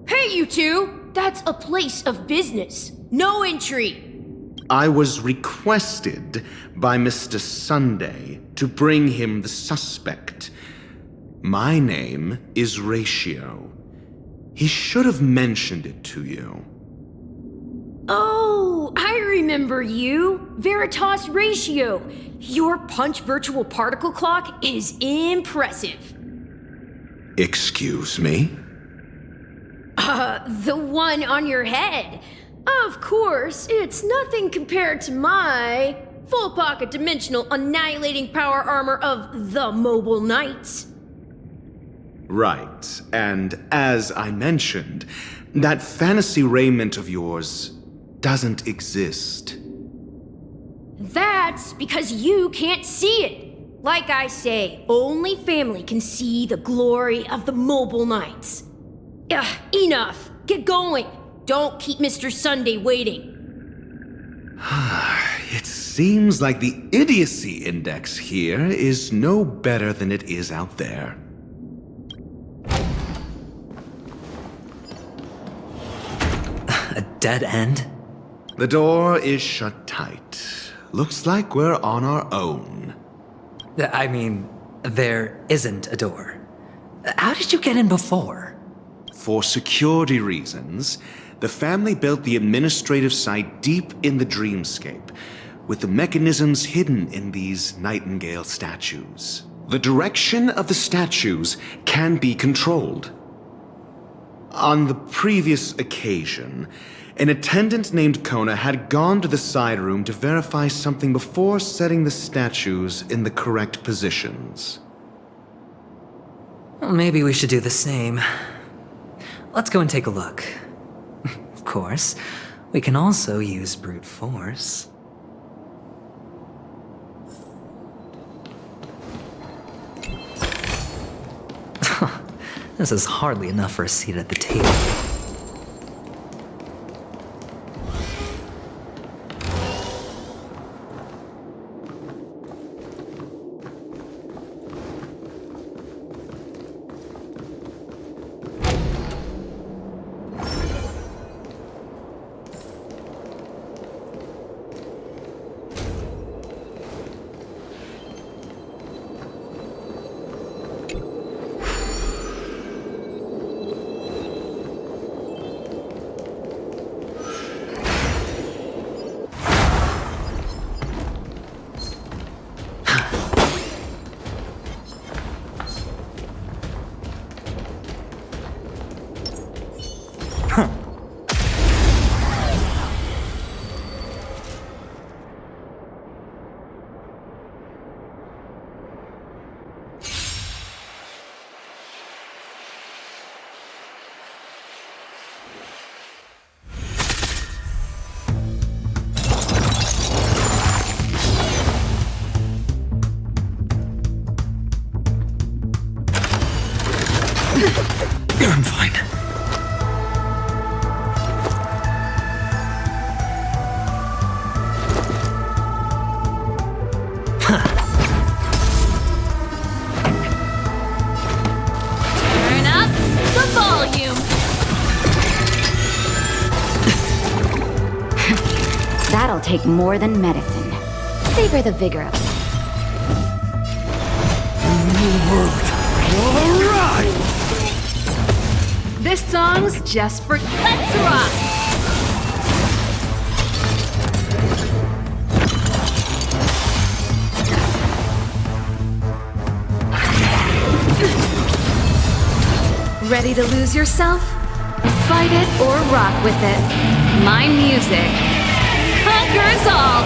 Hey, you two! That's a place of business. No entry. I was requested by Mr. Sunday to bring him the suspect. My name is Ratio. He should have mentioned it to you. Oh, I remember you. Veritas Ratio. Your punch virtual particle clock is impressive. Excuse me? The one on your head. Of course, it's nothing compared to my full pocket dimensional annihilating power armor of the Mobile Knights. Right, and as I mentioned, that fantasy raiment of yours doesn't exist. That's because you can't see it. Like I say, only family can see the glory of the Mobile Knights. Ugh, enough. Get going. Don't keep Mr. Sunday waiting. It seems like the idiocy index here is no better than it is out there. A dead end? The door is shut tight. Looks like we're on our own. I mean, there isn't a door. How did you get in before? For security reasons, the family built the administrative site deep in the dreamscape, with the mechanisms hidden in these nightingale statues. The direction of the statues can be controlled. On the previous occasion, an attendant named Kona had gone to the side room to verify something before setting the statues in the correct positions. Well, maybe we should do the same. Let's go and take a look. Of course, we can also use brute force. This is hardly enough for a seat at the table. I'm fine. Turn up the volume. That'll take more than medicine. Savor the vigor of it. This song's just for Let's Rock! Ready to lose yourself? Fight it or rock with it. My music conquers all!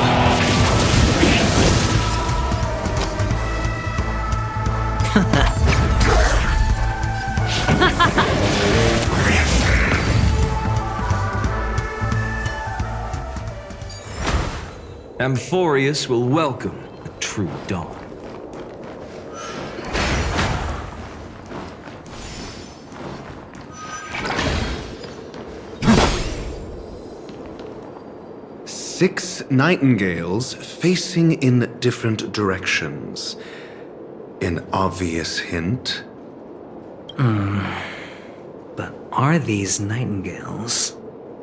Amphorius will welcome a true dawn. 6 nightingales facing in different directions. An obvious hint. But are these nightingales?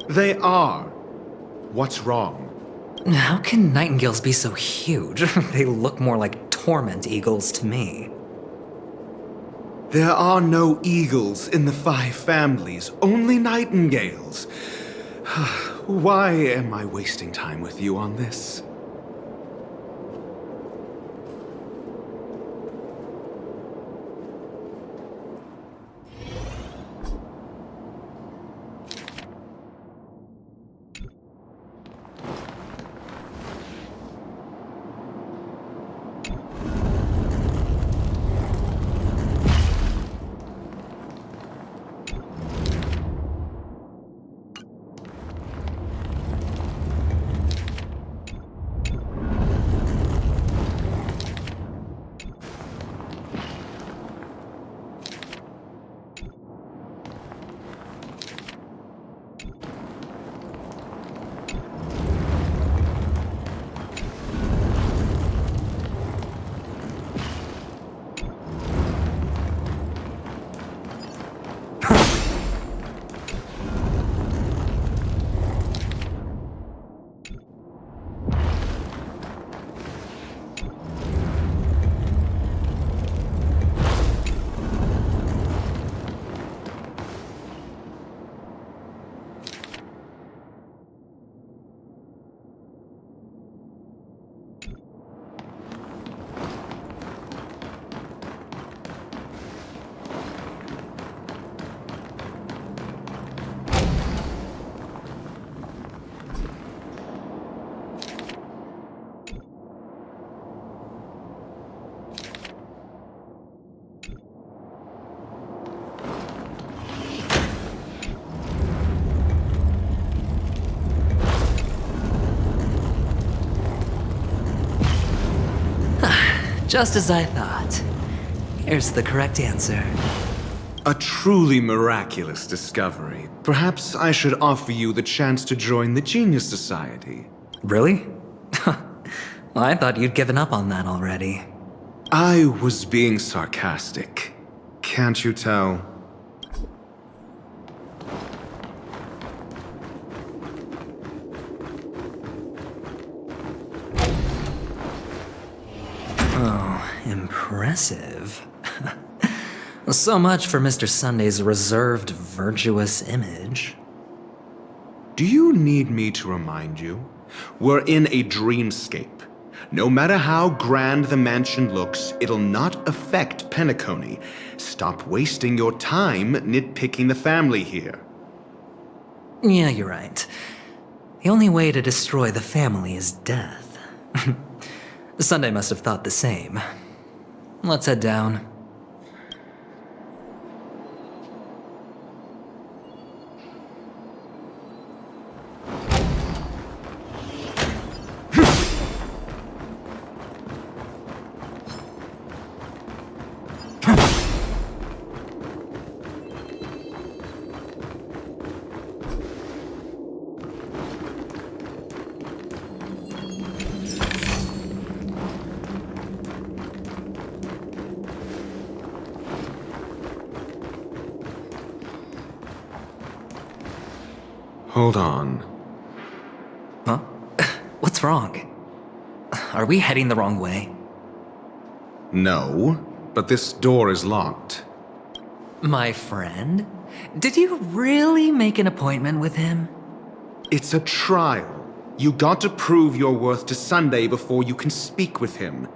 They are. What's wrong? How can nightingales be so huge? They look more like torment eagles to me. There are no eagles in the 5 families, only nightingales. Why am I wasting time with you on this? Just as I thought. Here's the correct answer. A truly miraculous discovery. Perhaps I should offer you the chance to join the Genius Society. Really? I thought you'd given up on that already. I was being sarcastic. Can't you tell? Impressive. So much for Mr. Sunday's reserved, virtuous image. Do you need me to remind you? We're in a dreamscape. No matter how grand the mansion looks, it'll not affect Penacony. Stop wasting your time nitpicking the family here. Yeah, you're right. The only way to destroy the family is death. Sunday must have thought the same. Let's head down. Hold on. Huh? What's wrong? Are we heading the wrong way? No, but this door is locked. My friend? Did you really make an appointment with him? It's a trial. You got to prove your worth to Sunday before you can speak with him.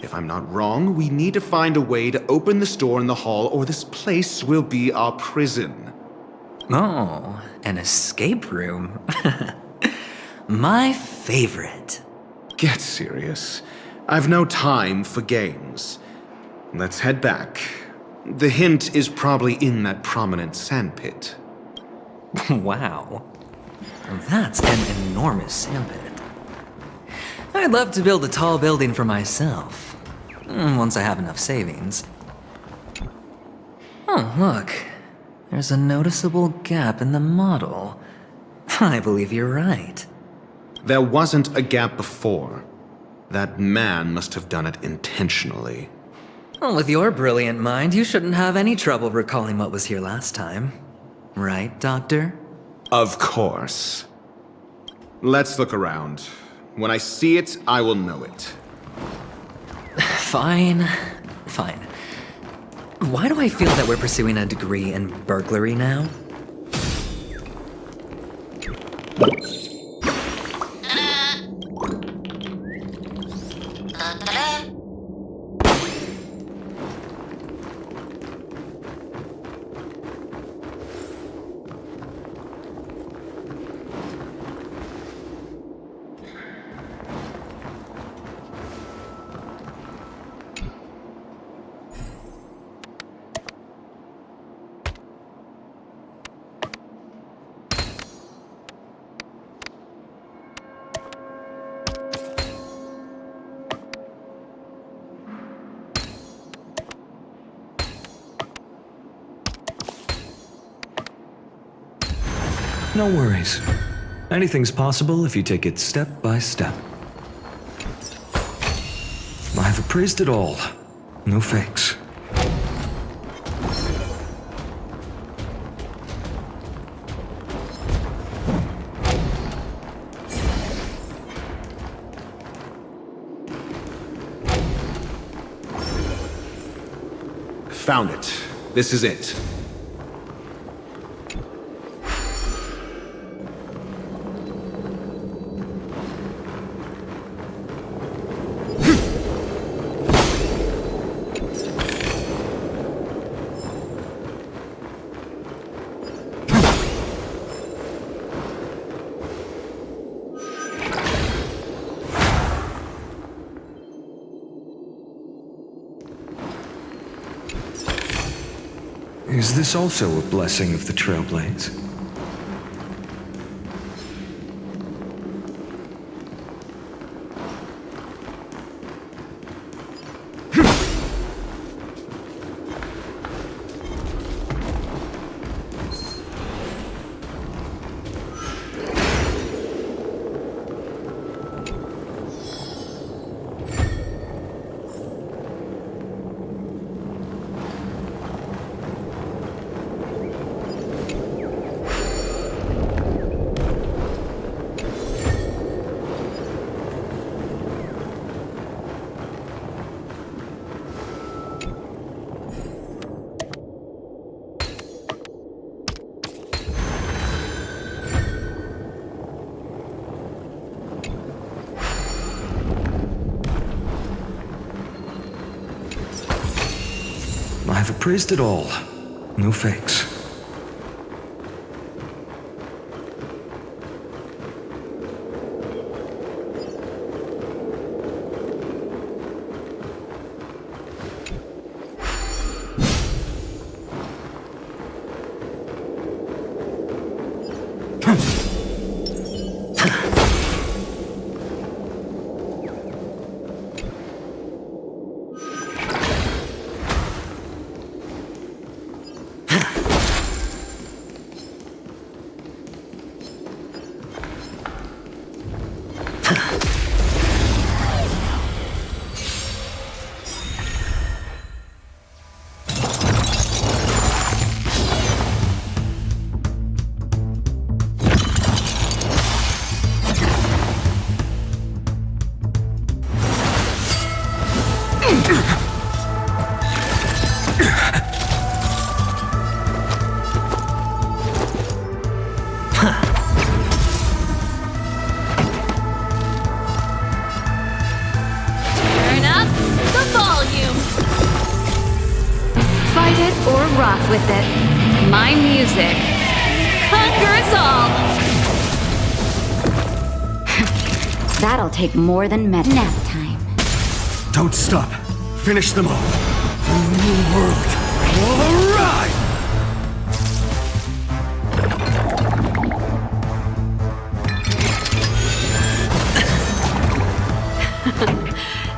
If I'm not wrong, we need to find a way to open this door in the hall or this place will be our prison. Oh, an escape room. My favorite. Get serious. I've no time for games. Let's head back. The hint is probably in that prominent sandpit. Wow. That's an enormous sandpit. I'd love to build a tall building for myself. Once I have enough savings. Oh, look. There's a noticeable gap in the model. I believe you're right. There wasn't a gap before. That man must have done it intentionally. Well, with your brilliant mind, you shouldn't have any trouble recalling what was here last time. Right, Doctor? Of course. Let's look around. When I see it, I will know it. Fine. Fine. Why do I feel that we're pursuing a degree in burglary now? No worries. Anything's possible if you take it step by step. I've appraised it all. No fakes. Found it. This is it. Is this also a blessing of the Trailblades? I've appraised it all. No fakes. Turn up the volume. Fight it or rock with it. My music conquers all. That'll take more than nap time. Don't stop. Finish them all. A new world. All right!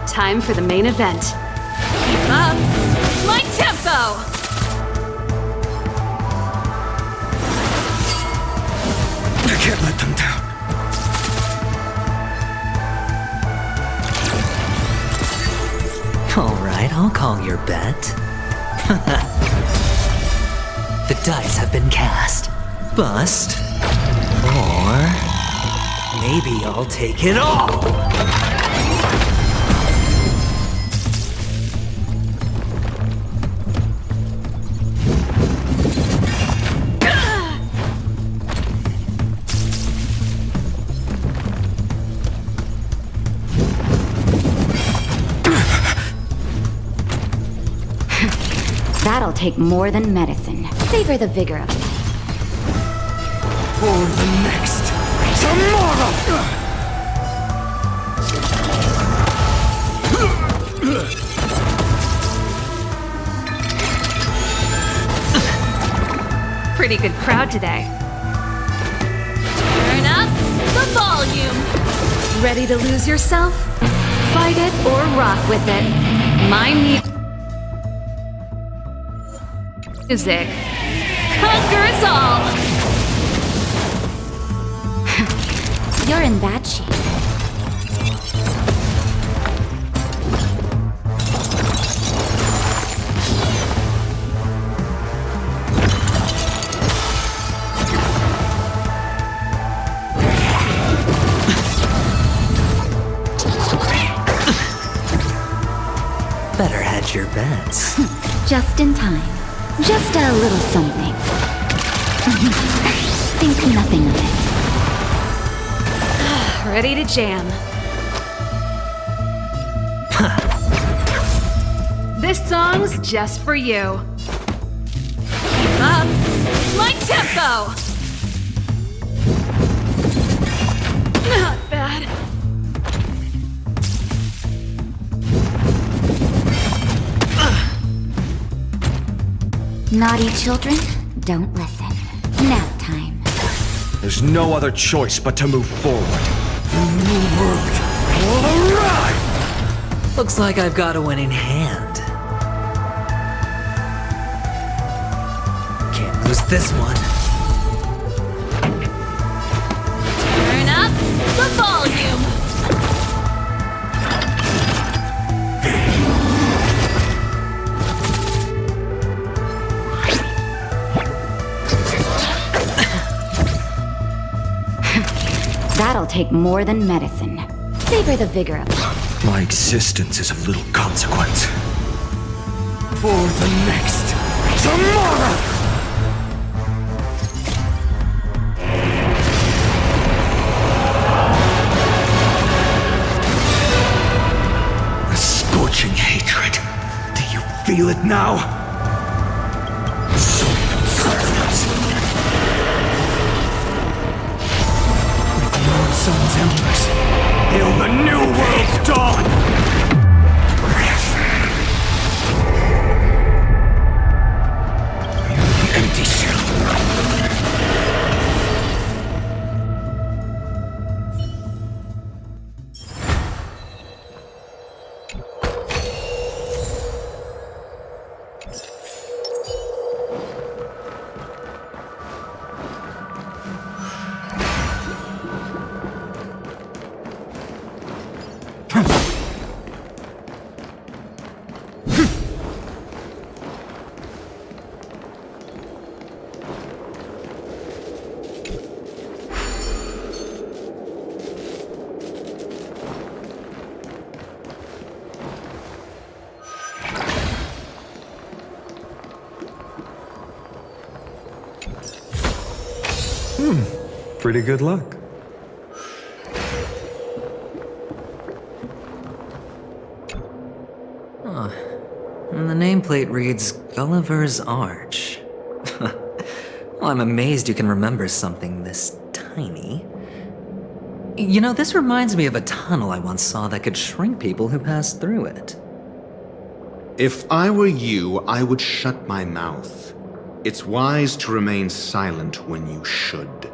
Time for the main event. Keep up my tempo. I can't let them down. Alright, I'll call your bet. The dice have been cast. Bust. Or maybe I'll take it all! That'll take more than medicine. Savor the vigor of life. For the next tomorrow! Pretty good crowd today. Turn up the volume. Ready to lose yourself? Fight it or rock with it. My music conquers all. You're in bad shape. Better hedge your bets. Just in time. Just a little something. Think nothing of it. Ready to jam. This song's just for you. Keep up my tempo. Not bad. Naughty children, don't listen. Nap time. There's no other choice but to move forward. New world. Alright! Looks like I've got a winning hand. Can't lose this one. Turn up the volume. That'll take more than medicine. Savor the vigor of life. My existence is of little consequence. For the next tomorrow! A scorching hatred. Do you feel it now? With the old sun's embers, hail the new world's dawn! You're an empty shell. Pretty good luck. And the nameplate reads Gulliver's Arch. Well, I'm amazed you can remember something this tiny. You know, this reminds me of a tunnel I once saw that could shrink people who passed through it. If I were you, I would shut my mouth. It's wise to remain silent when you should.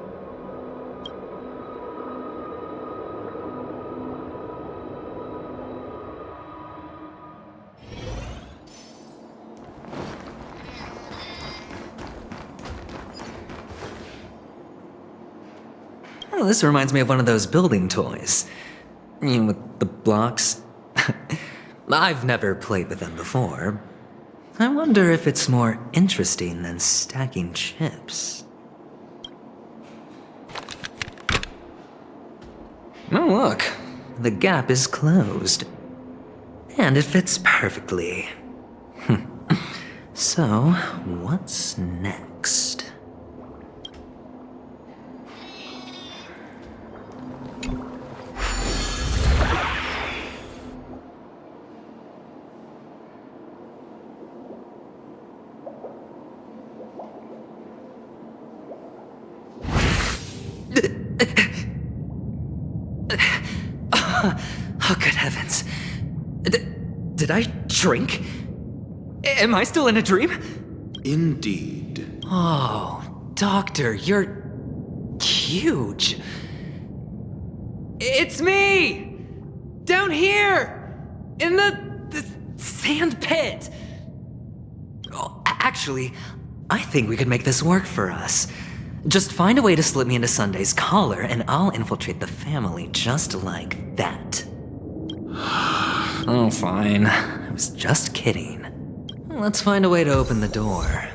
Oh, this reminds me of one of those building toys. You know, with the blocks. I've never played with them before. I wonder if it's more interesting than stacking chips. Oh, look. The gap is closed. And it fits perfectly. So, what's next? Oh, good heavens. Did I drink? Am I still in a dream? Indeed. Oh, Doctor, you're huge. It's me! Down here! In the sand pit! Oh, actually, I think we could make this work for us. Just find a way to slip me into Sunday's collar, and I'll infiltrate the family just like that. Oh, fine. I was just kidding. Let's find a way to open the door.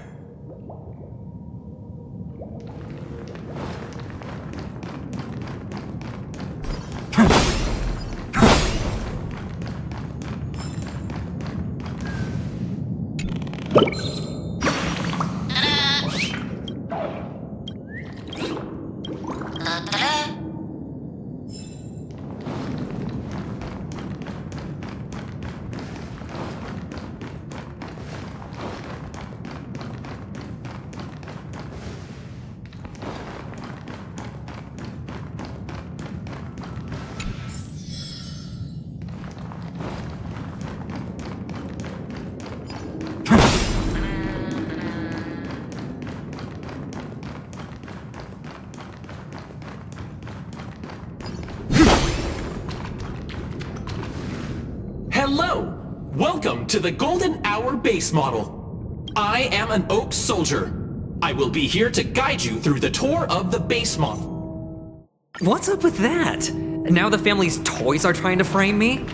Hello! Welcome to the Golden Hour base model. I am an Oak Soldier. I will be here to guide you through the tour of the base model. What's up with that? Now the family's toys are trying to frame me?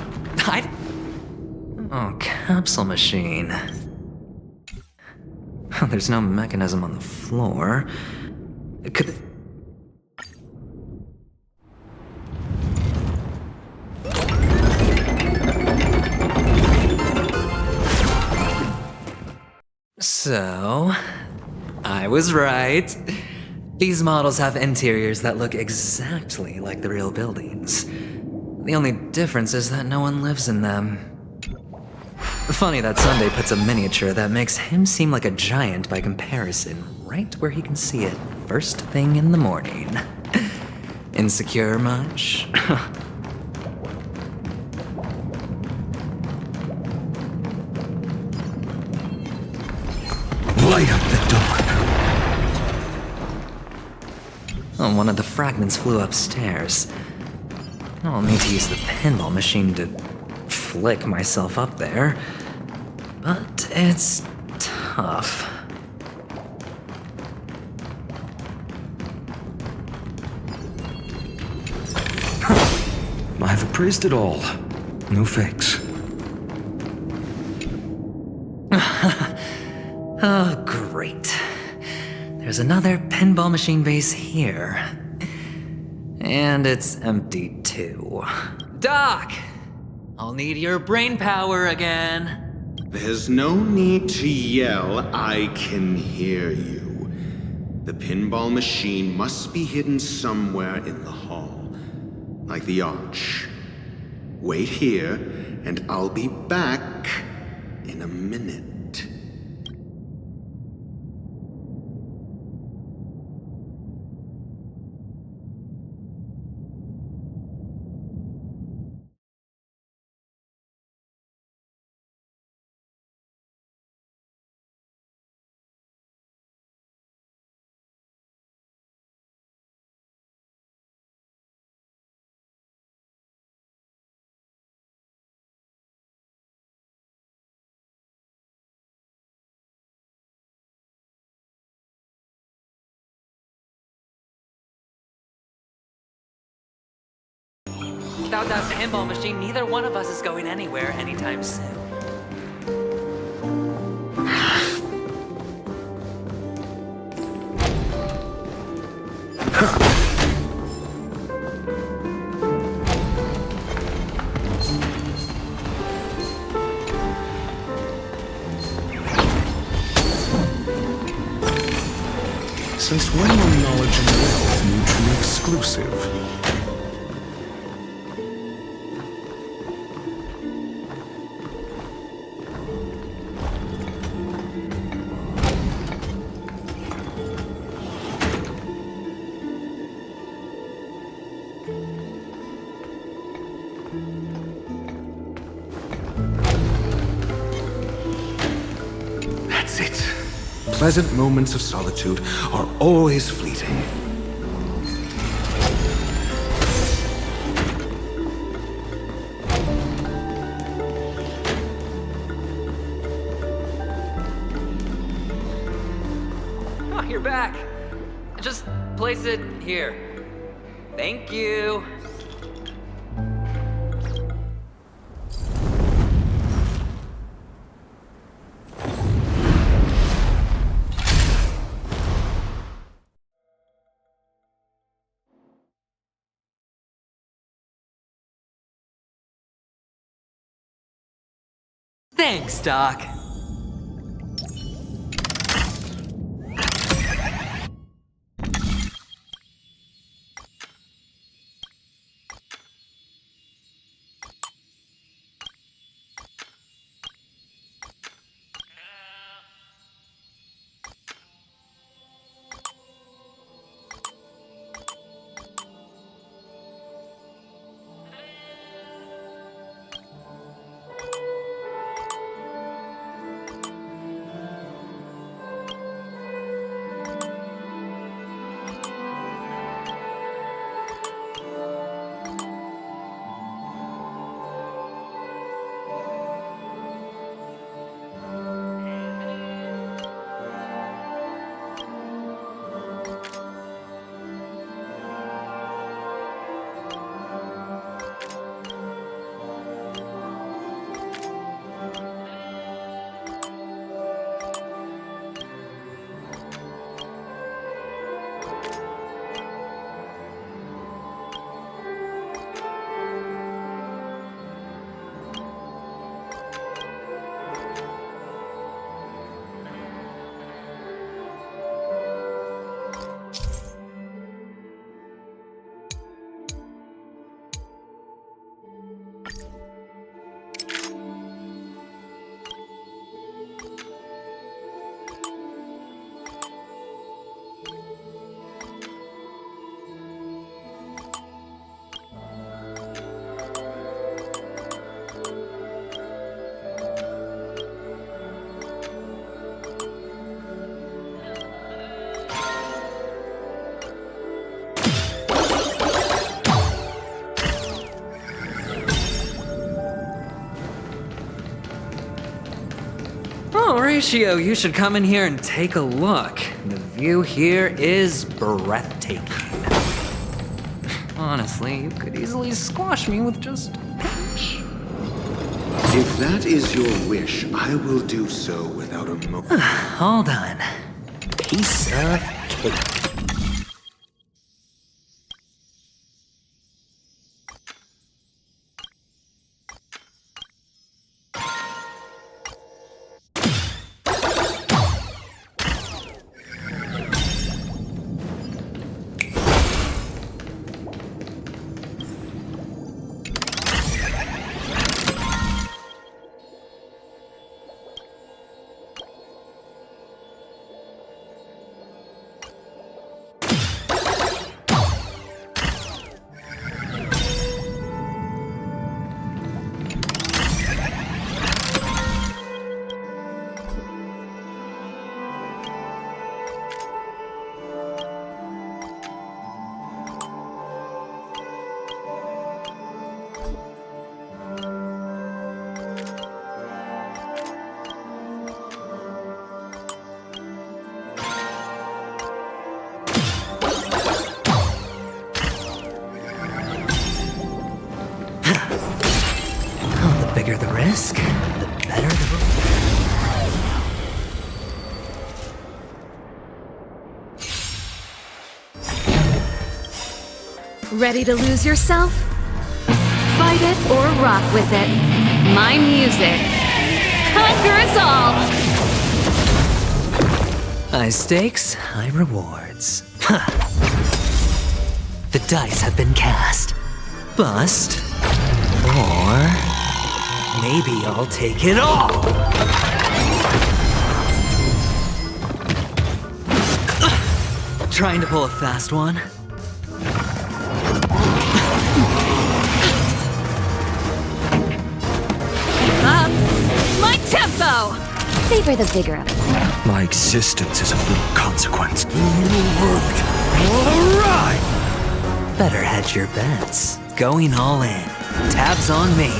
Oh, capsule machine. There's no mechanism on the floor. Could... So, I was right. These models have interiors that look exactly like the real buildings. The only difference is that no one lives in them. Funny that Sunday puts a miniature that makes him seem like a giant by comparison, right where he can see it first thing in the morning. Insecure much? Light up the door. Oh, one of the fragments flew upstairs. I'll need to use the pinball machine to flick myself up there. But it's tough. I've appraised it all. No fakes. Oh, great. There's another pinball machine base here. And it's empty too. Doc! I'll need your brain power again. There's no need to yell, I can hear you. The pinball machine must be hidden somewhere in the hall, like the arch. Wait here, and I'll be back in a minute. without that pinball machine, neither one of us is going anywhere anytime soon. Since when were knowledge and wealth mutually exclusive? That's it. Pleasant moments of solitude are always fleeting. Oh, you're back. Just place it here. Thank you. Thanks, Doc. Oh, Ratio, you should come in here and take a look. The view here is breathtaking. Honestly, you could easily squash me with just a pinch. If that is your wish, I will do so without a moment. Hold on. Piece of cake. Ready to lose yourself? Fight it or rock with it. My music conquers all! High stakes, high rewards. The dice have been cast. Bust. Or maybe I'll take it all! Trying to pull a fast one? Keep up! My tempo! Savor the vigor of life. My existence is of little consequence. The new world will arrive! Better hedge your bets. Going all in. Tabs on me.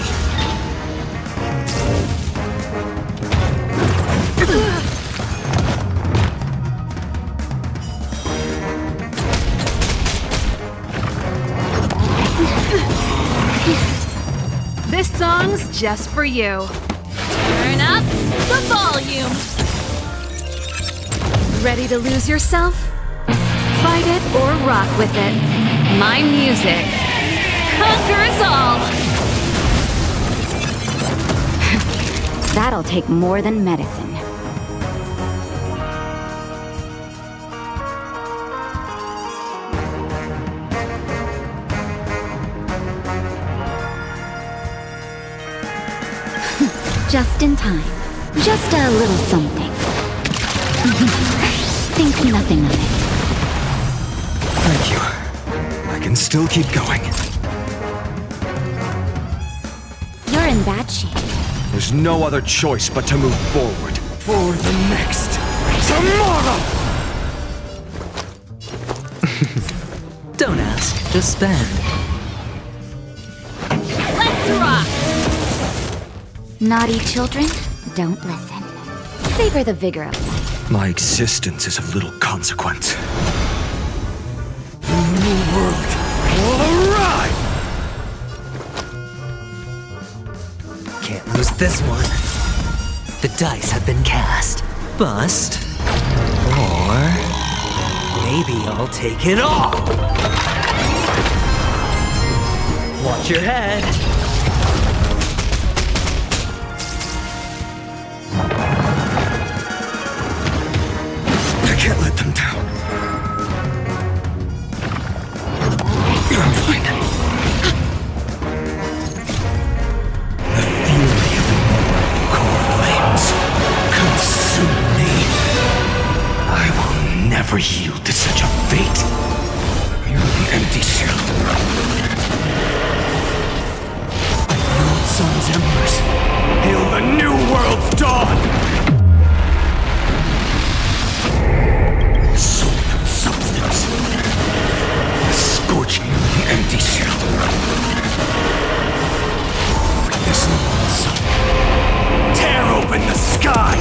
This song's just for you. Turn up the volume. Ready to lose yourself? Fight it or rock with it. My music conquers all! That'll take more than medicine. Just in time. Just a little something. Think nothing of it. Thank you. I can still keep going. You're in bad shape. There's no other choice but to move forward. For the next tomorrow! Don't ask, just spend. Let's rock! Naughty children, don't listen. Savor the vigor of life. My existence is of little consequence. The new world will arrive! Can't lose this one. The dice have been cast. Bust. Or maybe I'll take it all! Watch your head. I can't let them down. I'm fine. The fury of the core flames consume me. I will never yield to such a fate. You're the empty shell. The old sun's embers hail the new world's dawn. Soul and substance. Scorching the empty shell. Witness the sun. Tear open the sky.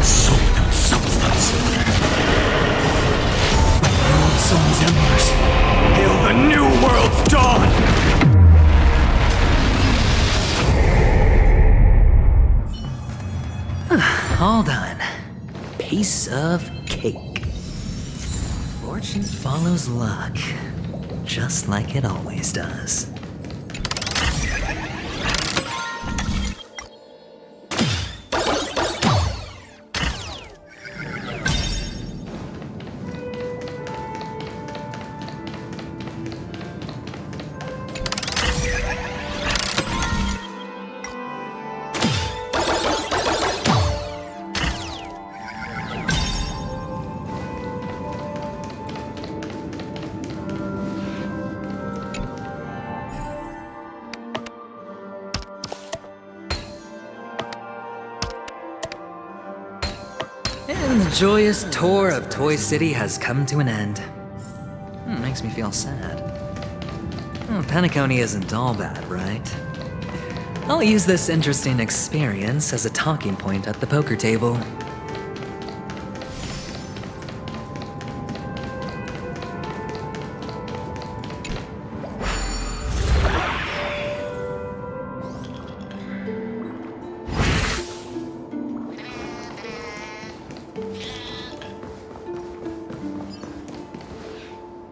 Soul and substance. The old sun's embers hail the new world's dawn. All done. Piece of cake. Fortune follows luck, just like it always does. And the joyous tour of Toy City has come to an end. Makes me feel sad. Penacony isn't all bad, right? I'll use this interesting experience as a talking point at the poker table.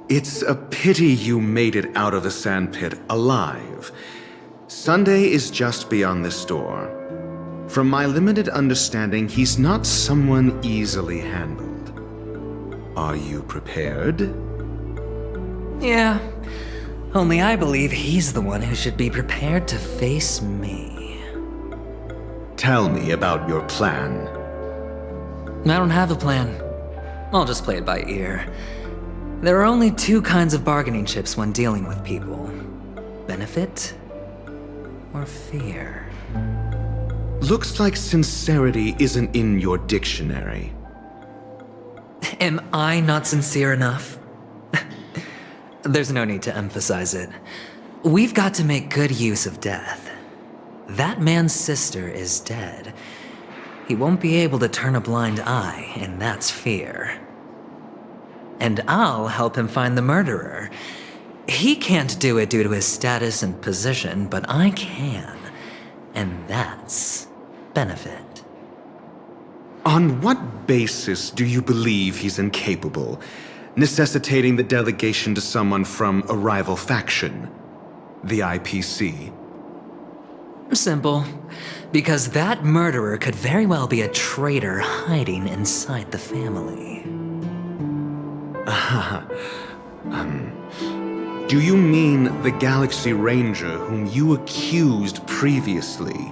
It's a pity you made it out of the sandpit alive. Sunday is just beyond this door. From my limited understanding, he's not someone easily handled. Are you prepared? Yeah. Only I believe he's the one who should be prepared to face me. Tell me about your plan. I don't have a plan. I'll just play it by ear. There are only two kinds of bargaining chips when dealing with people. Benefit or fear. Looks like sincerity isn't in your dictionary. Am I not sincere enough? There's no need to emphasize it. We've got to make good use of death. That man's sister is dead. He won't be able to turn a blind eye, and that's fear. And I'll help him find the murderer. He can't do it due to his status and position, but I can. And that's benefit. On what basis do you believe he's incapable, necessitating the delegation to someone from a rival faction, the IPC? Simple. Because that murderer could very well be a traitor hiding inside the family. Do you mean the Galaxy Ranger whom you accused previously?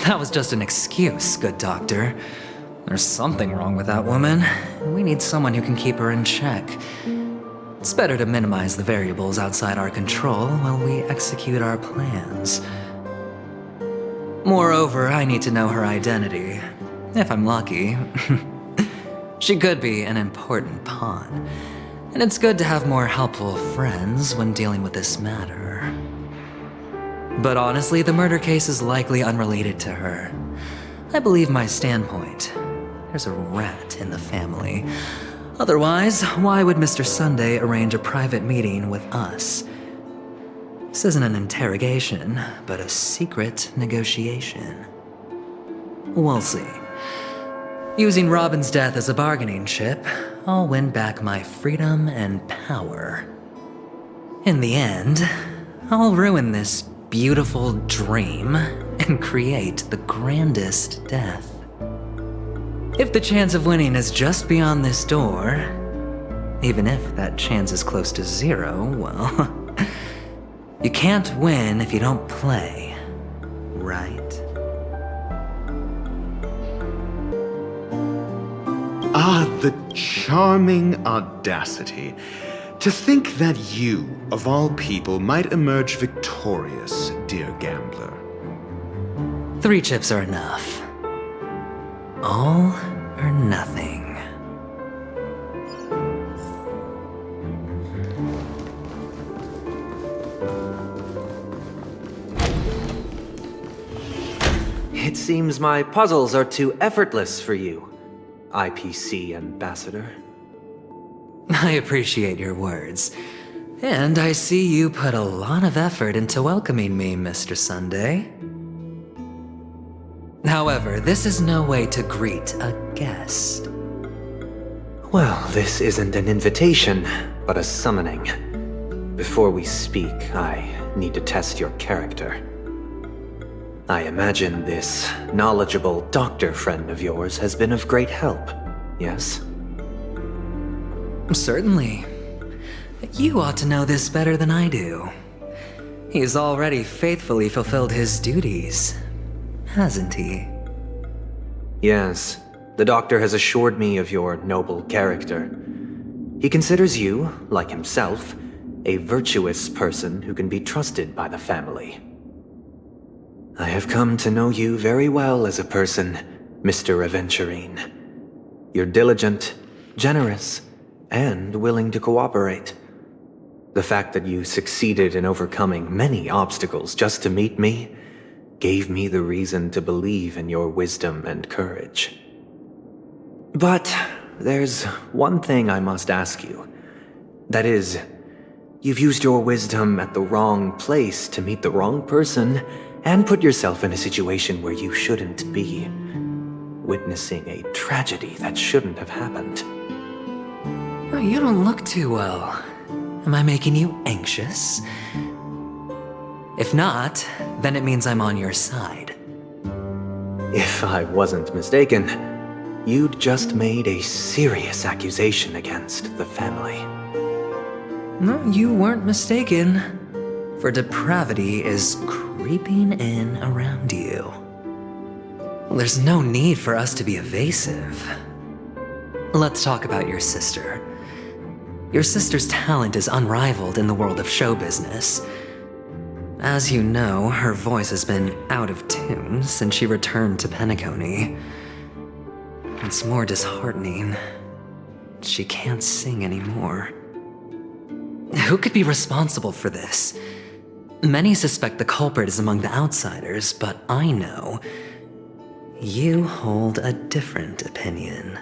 That was just an excuse, good doctor. There's something wrong with that woman. We need someone who can keep her in check. It's better to minimize the variables outside our control while we execute our plans. Moreover, I need to know her identity. If I'm lucky. She could be an important pawn. And it's good to have more helpful friends when dealing with this matter. But honestly, the murder case is likely unrelated to her. I believe my standpoint. There's a rat in the family. Otherwise, why would Mr. Sunday arrange a private meeting with us? This isn't an interrogation, but a secret negotiation. We'll see. Using Robin's death as a bargaining chip, I'll win back my freedom and power. In the end, I'll ruin this beautiful dream and create the grandest death. If the chance of winning is just beyond this door, even if that chance is close to zero, well, you can't win if you don't play, right? Ah, the charming audacity. To think that you, of all people, might emerge victorious, dear gambler. 3 chips are enough. All or nothing. It seems my puzzles are too effortless for you, IPC Ambassador. I appreciate your words. And I see you put a lot of effort into welcoming me, Mr. Sunday. However, this is no way to greet a guest. Well, this isn't an invitation, but a summoning. Before we speak, I need to test your character. I imagine this knowledgeable doctor friend of yours has been of great help, yes? Certainly. You ought to know this better than I do. He's already faithfully fulfilled his duties, hasn't he? Yes, the doctor has assured me of your noble character. He considers you, like himself, a virtuous person who can be trusted by the family. I have come to know you very well as a person, Mr. Aventurine. You're diligent, generous, and willing to cooperate. The fact that you succeeded in overcoming many obstacles just to meet me gave me the reason to believe in your wisdom and courage. But there's one thing I must ask you. That is, you've used your wisdom at the wrong place to meet the wrong person and put yourself in a situation where you shouldn't be, witnessing a tragedy that shouldn't have happened. You don't look too well. Am I making you anxious? If not, then it means I'm on your side. If I wasn't mistaken, you'd just made a serious accusation against the family. No, you weren't mistaken. For depravity is creeping in around you. There's no need for us to be evasive. Let's talk about your sister. Your sister's talent is unrivaled in the world of show business. As you know, her voice has been out of tune since she returned to Penacony. What's more disheartening, she can't sing anymore. Who could be responsible for this? Many suspect the culprit is among the outsiders, but I know you hold a different opinion.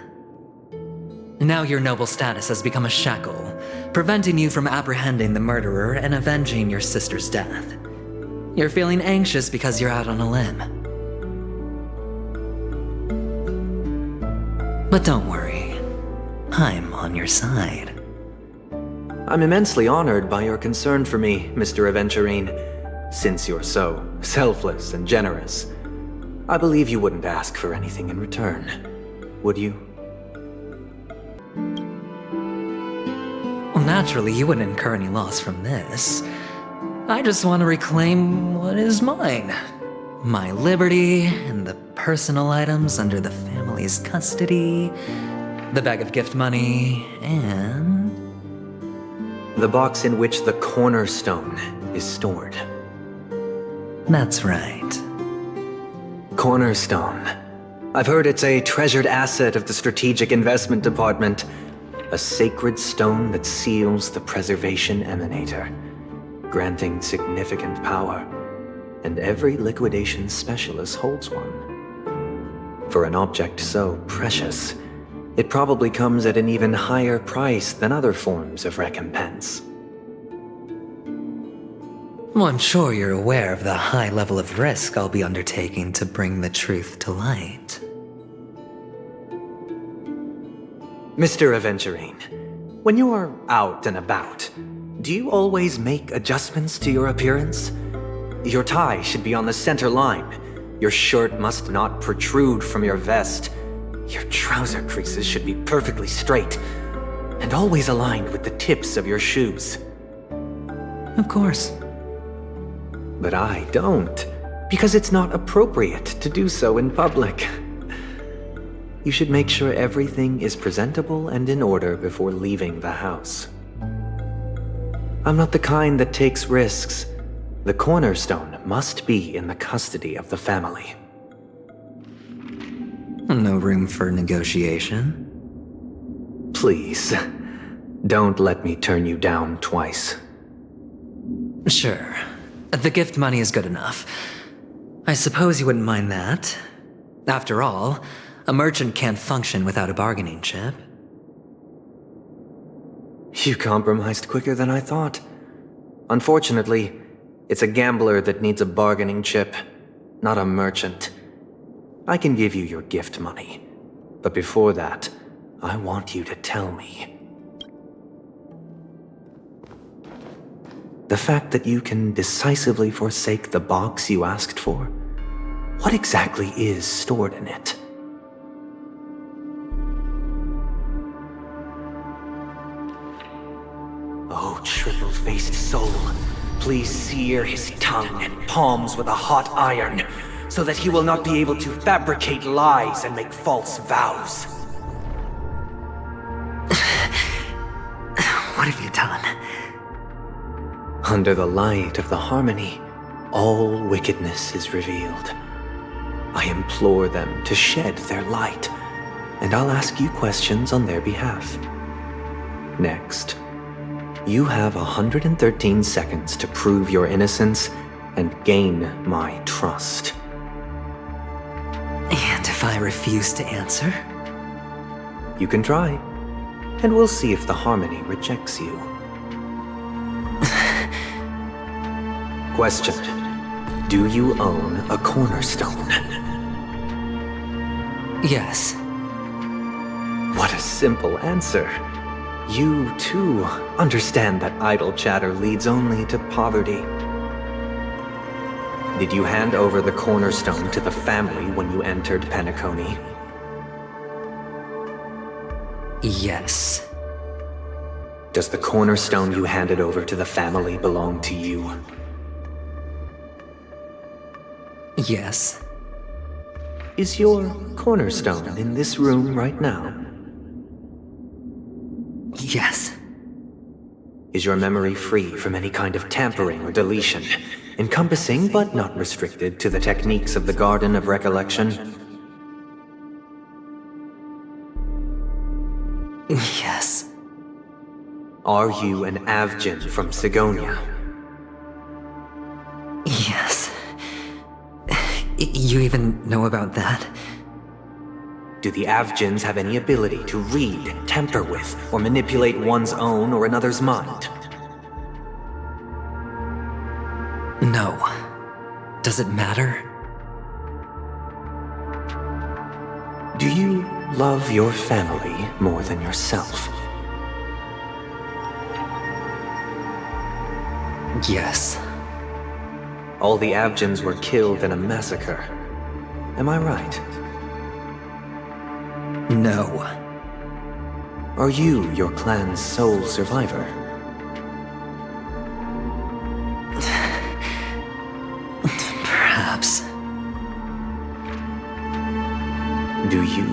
Now your noble status has become a shackle, preventing you from apprehending the murderer and avenging your sister's death. You're feeling anxious because you're out on a limb. But don't worry, I'm on your side. I'm immensely honored by your concern for me, Mr. Aventurine. Since you're so selfless and generous, I believe you wouldn't ask for anything in return, would you? Well, naturally, you wouldn't incur any loss from this. I just want to reclaim what is mine. My liberty and the personal items under the family's custody, the bag of gift money, and the box in which the cornerstone is stored. That's right. Cornerstone. I've heard it's a treasured asset of the Strategic Investment Department. A sacred stone that seals the Preservation Emanator, granting significant power. And every liquidation specialist holds one. For an object so precious, it probably comes at an even higher price than other forms of recompense. Well, I'm sure you're aware of the high level of risk I'll be undertaking to bring the truth to light. Mr. Aventurine, when you're out and about, do you always make adjustments to your appearance? Your tie should be on the center line. Your shirt must not protrude from your vest. Your trouser creases should be perfectly straight, and always aligned with the tips of your shoes. Of course. But I don't, because it's not appropriate to do so in public. You should make sure everything is presentable and in order before leaving the house. I'm not the kind that takes risks. The cornerstone must be in the custody of the family. No room for negotiation? Please, don't let me turn you down twice. Sure. The gift money is good enough. I suppose you wouldn't mind that. After all, a merchant can't function without a bargaining chip. You compromised quicker than I thought. Unfortunately, it's a gambler that needs a bargaining chip, not a merchant. I can give you your gift money, but before that, I want you to tell me. The fact that you can decisively forsake the box you asked for, what exactly is stored in it? Oh, triple-faced soul, please sear his tongue and palms with a hot iron, so that he will not be able to fabricate lies and make false vows. What have you done? Under the light of the harmony, all wickedness is revealed. I implore them to shed their light, and I'll ask you questions on their behalf. Next, you have 113 seconds to prove your innocence and gain my trust. And if I refuse to answer? You can try, and we'll see if the harmony rejects you. Question: do you own a cornerstone? Yes. What a simple answer. You, too, understand that idle chatter leads only to poverty. Did you hand over the cornerstone to the family when you entered Penacony? Yes. Does the cornerstone you handed over to the family belong to you? Yes. Is your cornerstone in this room right now? Yes. Is your memory free from any kind of tampering or deletion, encompassing but not restricted to the techniques of the Garden of Recollection? Yes. Are you an Avgin from Sigonia? Yes. You even know about that? Do the Avgins have any ability to read, tamper with, or manipulate one's own or another's mind? No. Does it matter? Do you love your family more than yourself? Yes. All the Avgins were killed in a massacre. Am I right? No. Are you your clan's sole survivor? Perhaps. Do you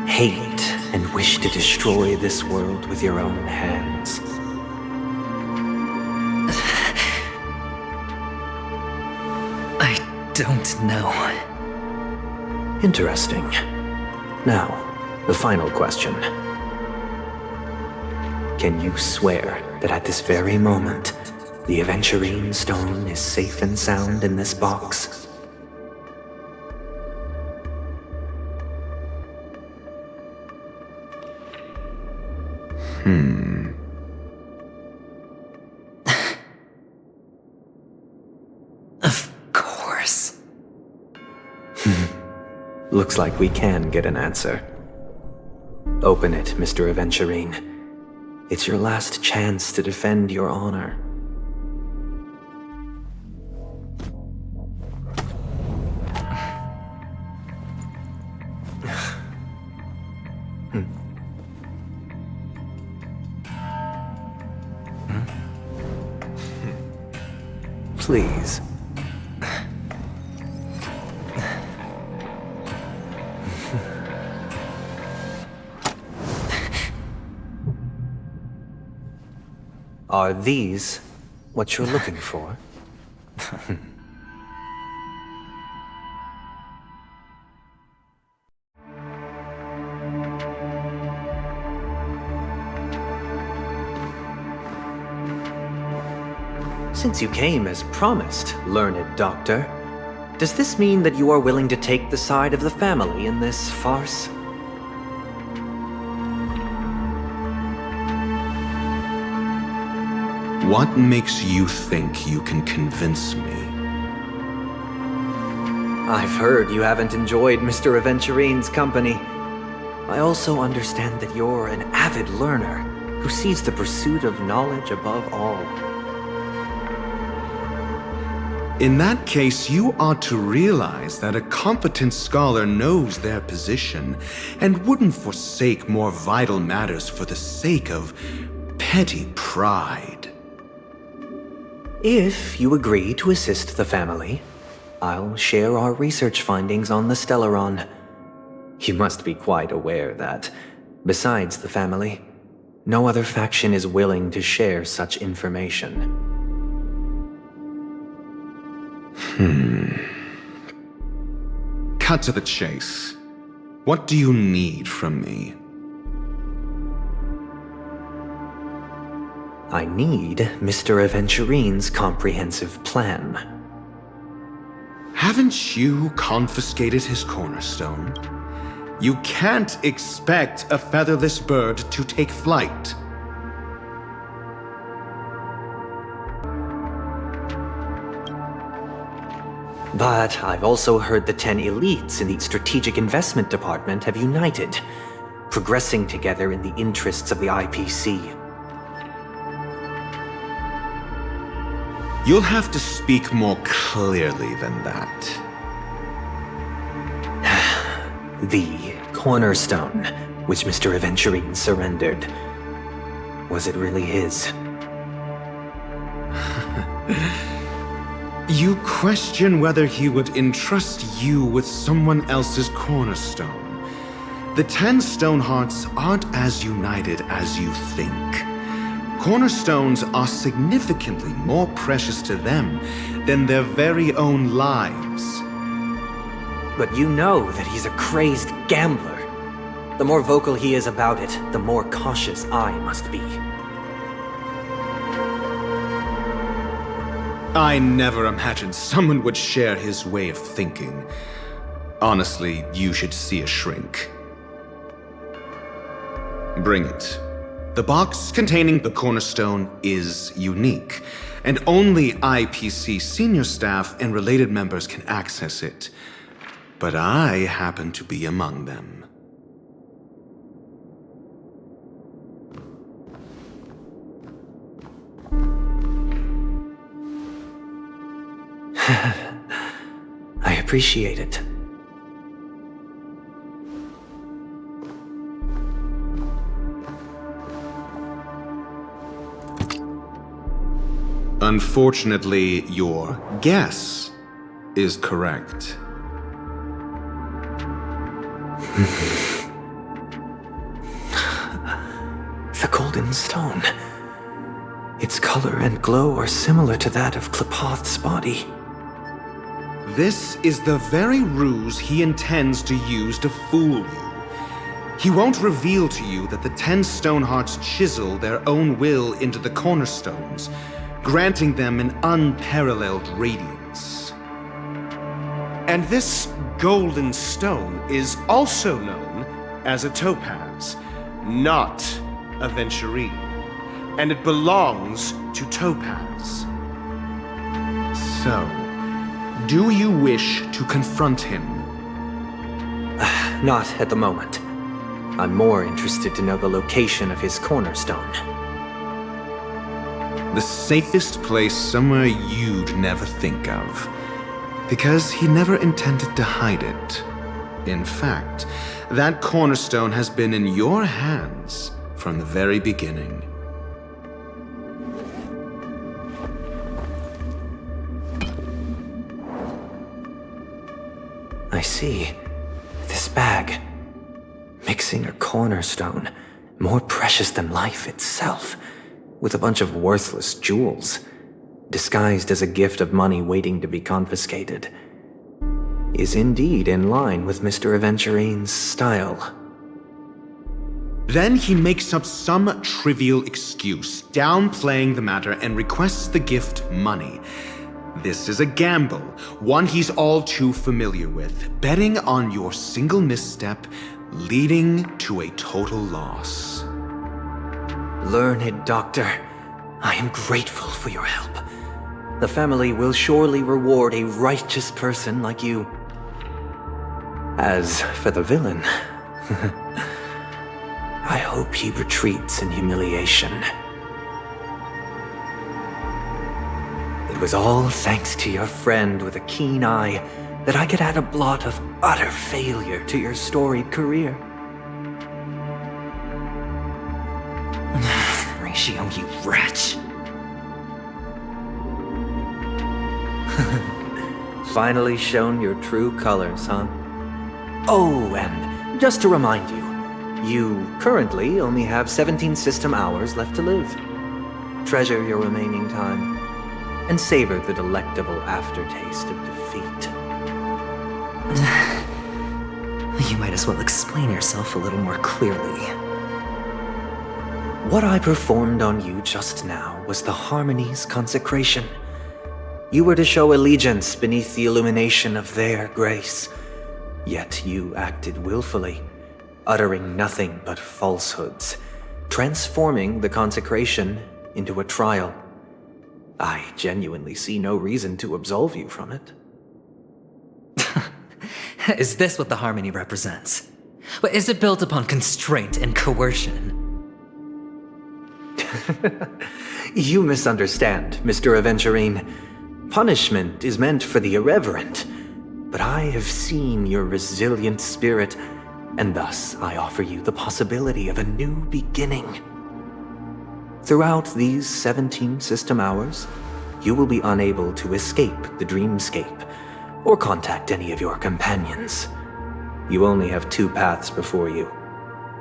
hate and wish to destroy this world with your own hands? I don't know. Interesting. Now, the final question. Can you swear that at this very moment, the Aventurine stone is safe and sound in this box? Of course. Looks like we can get an answer. Open it, Mr. Aventurine. It's your last chance to defend your honor. Please. Are these what you're looking for? Since you came as promised, learned doctor, does this mean that you are willing to take the side of the family in this farce? What makes you think you can convince me? I've heard you haven't enjoyed Mr. Aventurine's company. I also understand that you're an avid learner who sees the pursuit of knowledge above all. In that case, you ought to realize that a competent scholar knows their position and wouldn't forsake more vital matters for the sake of petty pride. If you agree to assist the family, I'll share our research findings on the Stellaron. You must be quite aware that, besides the family, no other faction is willing to share such information. Cut to the chase. What do you need from me? I need Mr. Aventurine's comprehensive plan. Haven't you confiscated his cornerstone? You can't expect a featherless bird to take flight. But I've also heard the 10 elites in the Strategic Investment Department have united, progressing together in the interests of the IPC. You'll have to speak more clearly than that. The cornerstone, which Mr. Aventurine surrendered. Was it really his? You question whether he would entrust you with someone else's cornerstone. The 10 Stonehearts aren't as united as you think. Cornerstones are significantly more precious to them than their very own lives. But you know that he's a crazed gambler. The more vocal he is about it, the more cautious I must be. I never imagined someone would share his way of thinking. Honestly, you should see a shrink. Bring it. The box containing the cornerstone is unique, and only IPC senior staff and related members can access it. But I happen to be among them. I appreciate it. Unfortunately, your guess is correct. The golden stone. Its color and glow are similar to that of Klepoth's body. This is the very ruse he intends to use to fool you. He won't reveal to you that the 10 Stonehearts chisel their own will into the cornerstones, granting them an unparalleled radiance. And this golden stone is also known as a topaz, not a venturine. And it belongs to Topaz. So, do you wish to confront him? Not at the moment. I'm more interested to know the location of his cornerstone. The safest place somewhere you'd never think of. Because he never intended to hide it. In fact, that cornerstone has been in your hands from the very beginning. I see. This bag. Mixing a cornerstone, more precious than life itself, with a bunch of worthless jewels, disguised as a gift of money waiting to be confiscated, is indeed in line with Mr. Aventurine's style. Then he makes up some trivial excuse, downplaying the matter, and requests the gift money. This is a gamble, one he's all too familiar with, betting on your single misstep, leading to a total loss. Learned doctor, I am grateful for your help. The family will surely reward a righteous person like you. As for the villain, I hope he retreats in humiliation. It was all thanks to your friend with a keen eye that I could add a blot of utter failure to your storied career. Ratio, you wretch. Finally shown your true colors, huh? Oh, and just to remind you, you currently only have 17 system hours left to live. Treasure your remaining time, and savor the delectable aftertaste of defeat. You might as well explain yourself a little more clearly. What I performed on you just now was the Harmony's consecration. You were to show allegiance beneath the illumination of their grace. Yet you acted willfully, uttering nothing but falsehoods, transforming the consecration into a trial. I genuinely see no reason to absolve you from it. Is this what the Harmony represents? But is it built upon constraint and coercion? You misunderstand, Mr. Aventurine. Punishment is meant for the irreverent, but I have seen your resilient spirit, and thus I offer you the possibility of a new beginning. Throughout these 17 system hours, you will be unable to escape the dreamscape or contact any of your companions. You only have 2 paths before you,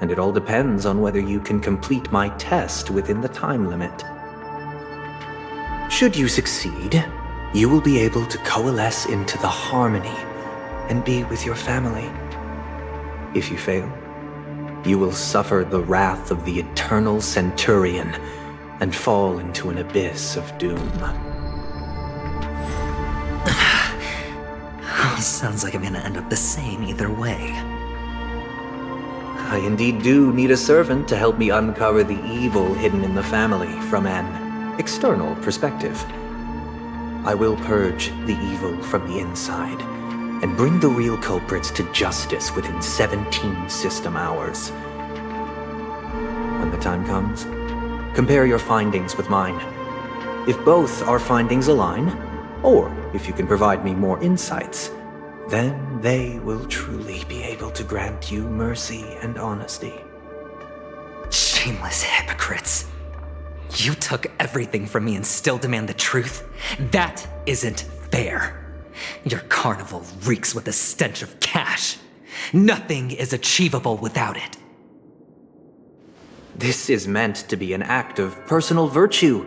and it all depends on whether you can complete my test within the time limit. Should you succeed, you will be able to coalesce into the harmony and be with your family. If you fail, you will suffer the wrath of the eternal Centurion and fall into an abyss of doom. Sounds like I'm gonna end up the same either way. I indeed do need a servant to help me uncover the evil hidden in the family from an external perspective. I will purge the evil from the inside and bring the real culprits to justice within 17 system hours. When the time comes, compare your findings with mine. If both our findings align, or if you can provide me more insights, then they will truly be able to grant you mercy and honesty. Shameless hypocrites. You took everything from me and still demand the truth? That isn't fair. Your carnival reeks with the stench of cash. Nothing is achievable without it. This is meant to be an act of personal virtue,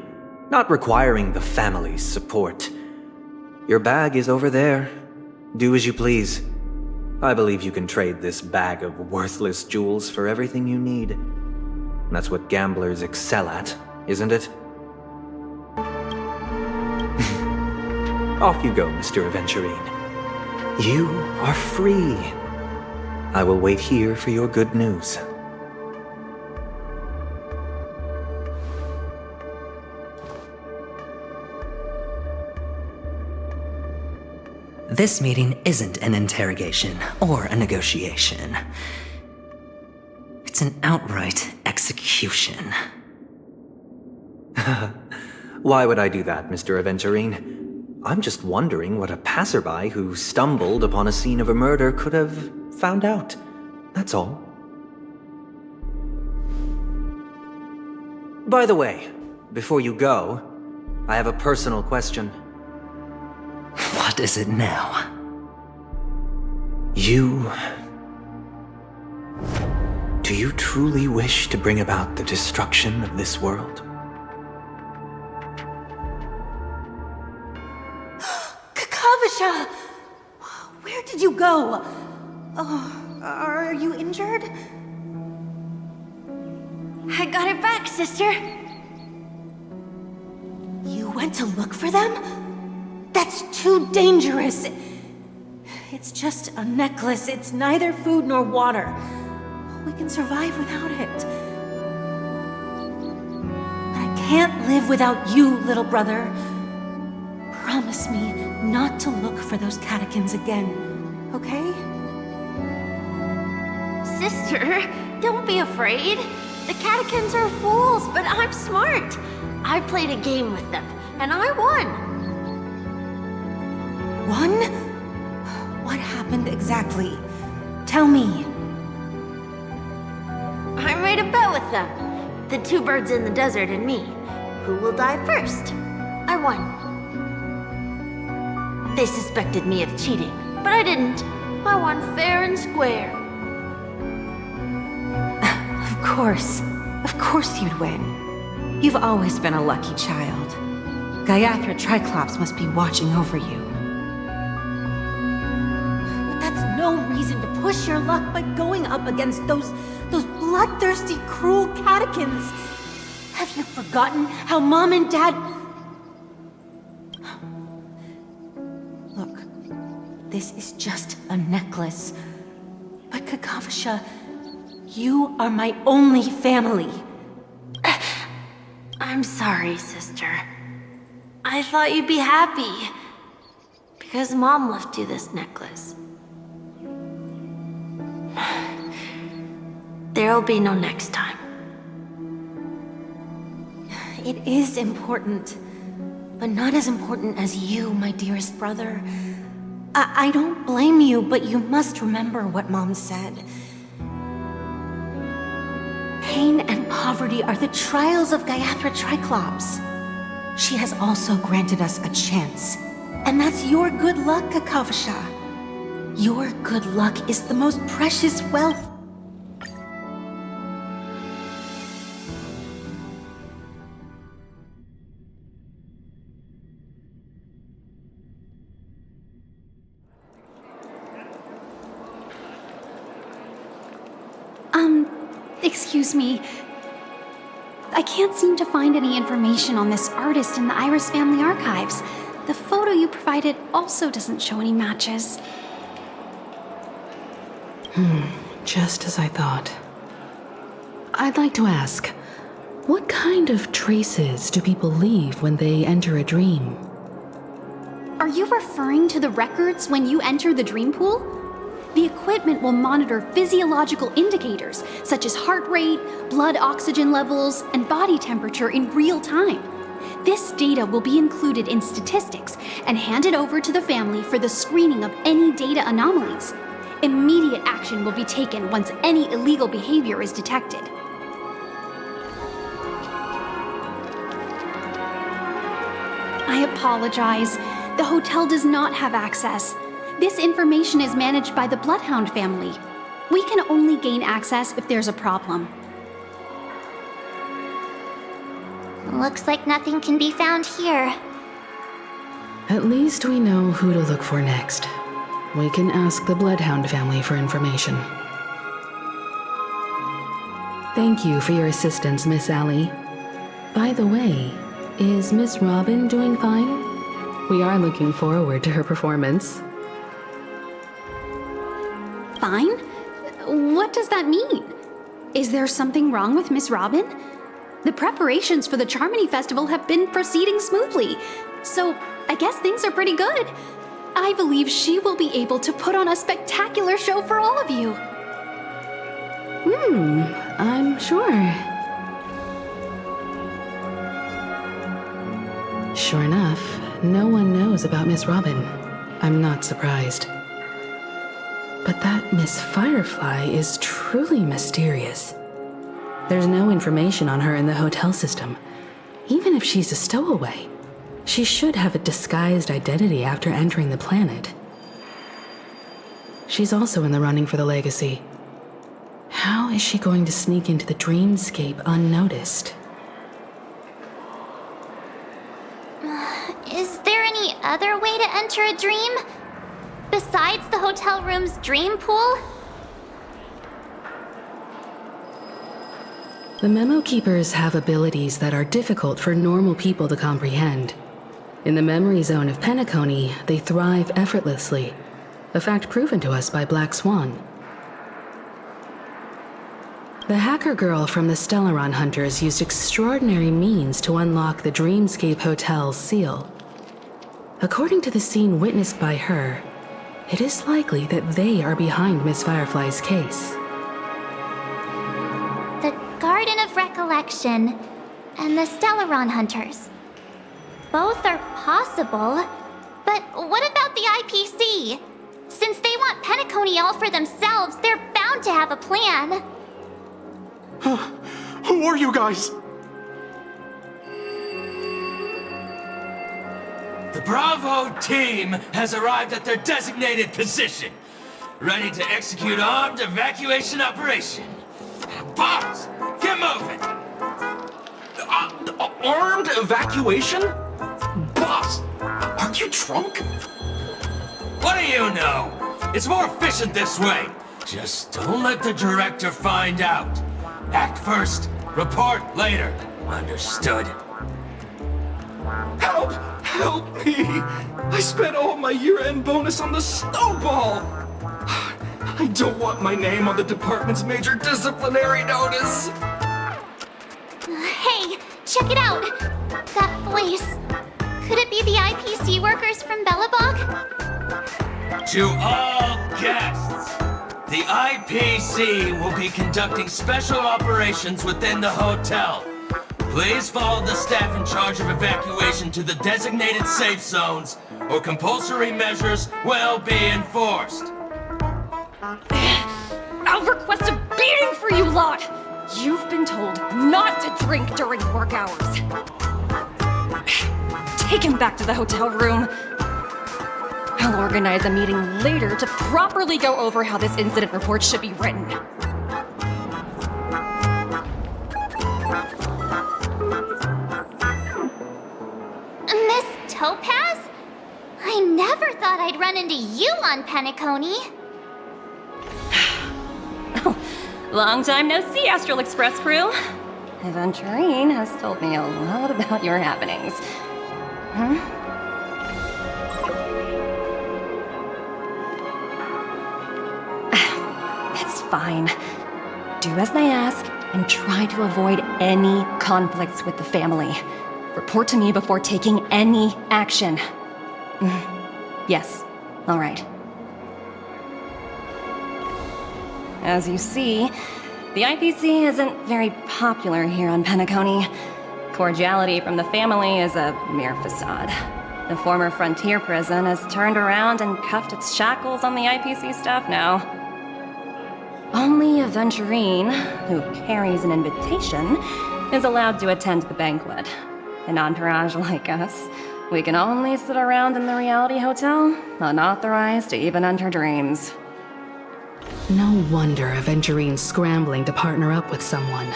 not requiring the family's support. Your bag is over there. Do as you please. I believe you can trade this bag of worthless jewels for everything you need. That's what gamblers excel at, isn't it? Off you go, Mr. Aventurine. You are free. I will wait here for your good news. This meeting isn't an interrogation or a negotiation. It's an outright execution. Why would I do that, Mr. Aventurine? I'm just wondering what a passerby who stumbled upon a scene of a murder could have found out. That's all. By the way, before you go, I have a personal question. What is it now? Do you truly wish to bring about the destruction of this world? Kakavasha! Where did you go? Oh, are you injured? I got it back, sister. You went to look for them? That's too dangerous. It's just a necklace. It's neither food nor water. We can survive without it. But I can't live without you, little brother. Promise me not to look for those catechins again, okay? Sister, don't be afraid. The catechins are fools, but I'm smart. I played a game with them, and I won. Won? What happened exactly? Tell me. I made a bet with them. The 2 birds in the desert and me. Who will die first? I won. They suspected me of cheating, but I didn't. I won fair and square. Of course you'd win. You've always been a lucky child. Gayatri Triclops must be watching over you. But that's no reason to push your luck by going up against those bloodthirsty, cruel catechins. Have you forgotten how Mom and Dad... Look, this is just a necklace. But Kakavasha, you are my only family. I'm sorry, sister. I thought you'd be happy. Because Mom left you this necklace. There'll be no next time. It is important, but not as important as you, my dearest brother. I don't blame you, but you must remember what Mom said. Pain and poverty are the trials of Gayatri Triclops. She has also granted us a chance. And that's your good luck, Kakavasha. Your good luck is the most precious wealth. Excuse me. I can't seem to find any information on this artist in the Iris family archives. The photo you provided also doesn't show any matches. Just as I thought. I'd like to ask, what kind of traces do people leave when they enter a dream? Are you referring to the records when you enter the dream pool? The equipment will monitor physiological indicators such as heart rate, blood oxygen levels, and body temperature in real time. This data will be included in statistics and handed over to the family for the screening of any data anomalies. Immediate action will be taken once any illegal behavior is detected. I apologize. The hotel does not have access. This information is managed by the Bloodhound family. We can only gain access if there's a problem. Looks like nothing can be found here. At least we know who to look for next. We can ask the Bloodhound family for information. Thank you for your assistance, Miss Allie. By the way, is Miss Robin doing fine? We are looking forward to her performance. Fine? What does that mean? Is there something wrong with Miss Robin? The preparations for the Charmony Festival have been proceeding smoothly, so I guess things are pretty good. I believe she will be able to put on a spectacular show for all of you. I'm sure. Sure enough, no one knows about Miss Robin. I'm not surprised. But that Miss Firefly is truly mysterious. There's no information on her in the hotel system. Even if she's a stowaway, she should have a disguised identity after entering the planet. She's also in the running for the legacy. How is she going to sneak into the dreamscape unnoticed? Is there any other way to enter a dream? Besides the hotel room's dream pool? The Memo Keepers have abilities that are difficult for normal people to comprehend. In the memory zone of Penacony, they thrive effortlessly, a fact proven to us by Black Swan. The hacker girl from the Stellaron Hunters used extraordinary means to unlock the Dreamscape Hotel's seal. According to the scene witnessed by her, it is likely that they are behind Miss Firefly's case. The Garden of Recollection and the Stellaron Hunters. Both are possible, but what about the IPC? Since they want Penacony all for themselves, they're bound to have a plan. Who are you guys? The Bravo team has arrived at their designated position, ready to execute armed evacuation operation. Boss, get moving! Armed evacuation? Boss, are you drunk? What do you know? It's more efficient this way. Just don't let the director find out. Act first, report later. Understood? Help! Help me! I spent all my year-end bonus on the snowball! I don't want my name on the department's major disciplinary notice! Hey, check it out! That voice. Could it be the IPC workers from Belobog? To all guests, the IPC will be conducting special operations within the hotel. Please follow the staff in charge of evacuation to the designated safe zones, or compulsory measures will be enforced. I'll request a beating for you lot! You've been told not to drink during work hours. Take him back to the hotel room. I'll organize a meeting later to properly go over how this incident report should be written. Miss Topaz? I never thought I'd run into you on Penacony. Long time no see, Astral Express crew. Aventurine has told me a lot about your happenings. Huh? It's fine. Do as they ask, and try to avoid any conflicts with the family. Report to me before taking any action. Yes, all right. As you see, the IPC isn't very popular here on Penacony. Cordiality from the family is a mere facade. The former frontier prison has turned around and cuffed its shackles on the IPC staff now. Only Aventurine, who carries an invitation, is allowed to attend the banquet. An entourage like us, we can only sit around in the reality hotel, unauthorized to even enter dreams. No wonder Aventurine's scrambling to partner up with someone.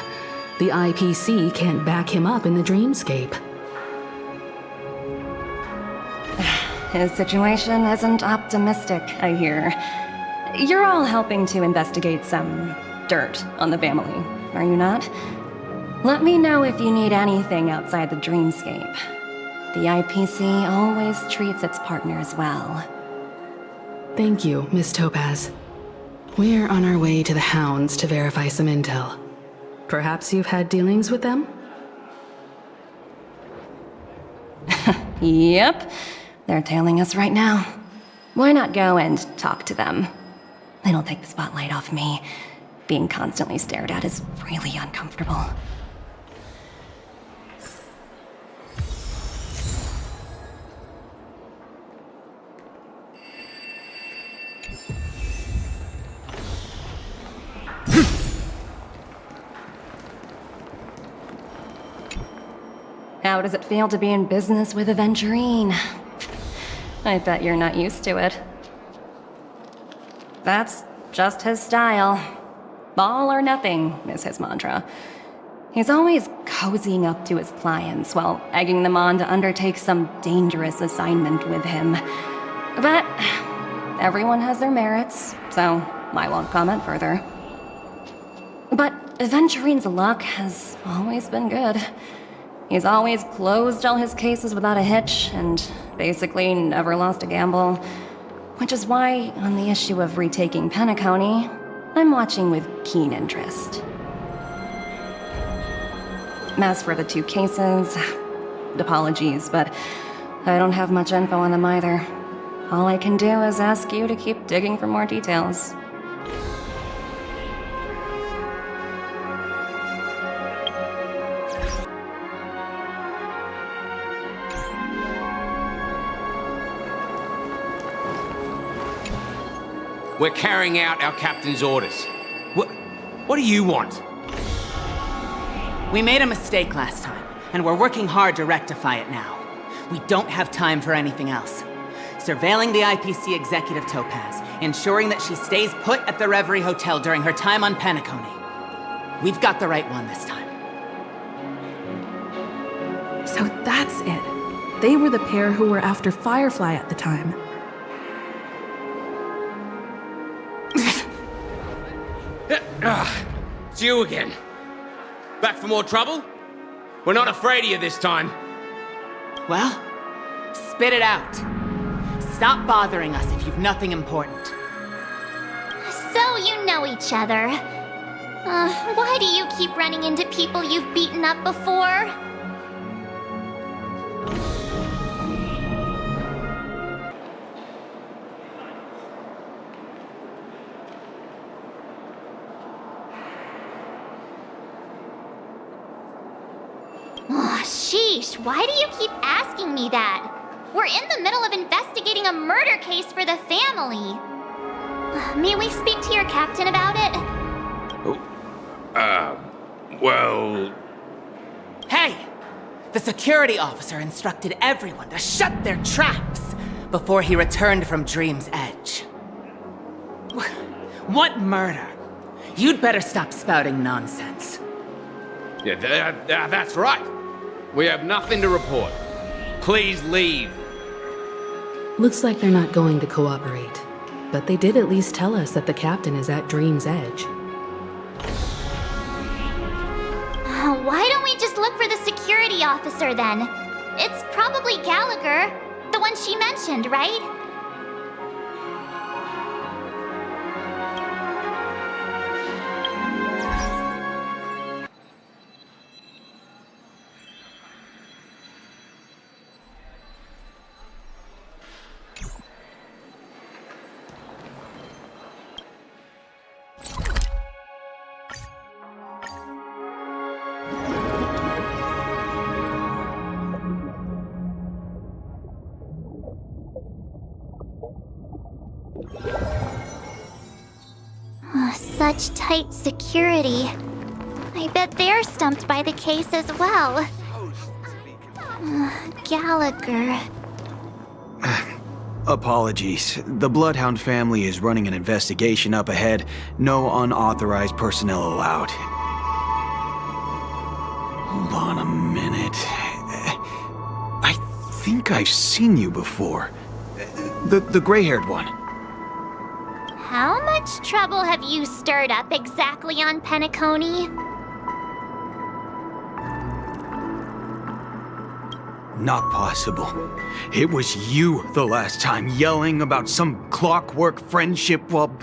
The IPC can't back him up in the dreamscape. His situation isn't optimistic, I hear. You're all helping to investigate some dirt on the family, are you not? Let me know if you need anything outside the dreamscape. The IPC always treats its partners well. Thank you, Miss Topaz. We're on our way to the Hounds to verify some intel. Perhaps you've had dealings with them? Yep. They're tailing us right now. Why not go and talk to them? It'll take the spotlight off me. Being constantly stared at is really uncomfortable. How does it feel to be in business with Aventurine? I bet you're not used to it. That's just his style. All or nothing is his mantra. He's always cozying up to his clients while egging them on to undertake some dangerous assignment with him. But everyone has their merits, so I won't comment further. But Aventurine's luck has always been good. He's always closed all his cases without a hitch, and basically never lost a gamble. Which is why, on the issue of retaking Penacony, I'm watching with keen interest. As for the two cases, apologies, but I don't have much info on them either. All I can do is ask you to keep digging for more details. We're carrying out our captain's orders. What do you want? We made a mistake last time, and we're working hard to rectify it now. We don't have time for anything else. Surveilling the IPC executive Topaz, ensuring that she stays put at the Reverie Hotel during her time on Penacony. We've got the right one this time. So that's it. They were the pair who were after Firefly at the time. It's you again. Back for more trouble? We're not afraid of you this time. Well, spit it out. Stop bothering us if you've nothing important. So you know each other. Why do you keep running into people you've beaten up before? Sheesh, why do you keep asking me that? We're in the middle of investigating a murder case for the family. May we speak to your captain about it? Well... Hey! The security officer instructed everyone to shut their traps before he returned from Dream's Edge. What murder? You'd better stop spouting nonsense. Yeah, that's right. We have nothing to report. Please leave. Looks like they're not going to cooperate. But they did at least tell us that the captain is at Dream's Edge. Why don't we just look for the security officer then? It's probably Gallagher, the one she mentioned, right? Such tight security. I bet they're stumped by the case as well. Gallagher. Apologies. The Bloodhound family is running an investigation up ahead. No unauthorized personnel allowed. Hold on a minute. I think I've seen you before. The gray-haired one. How much trouble have you stirred up exactly on Penacony? Not possible. It was you the last time, yelling about some clockwork friendship while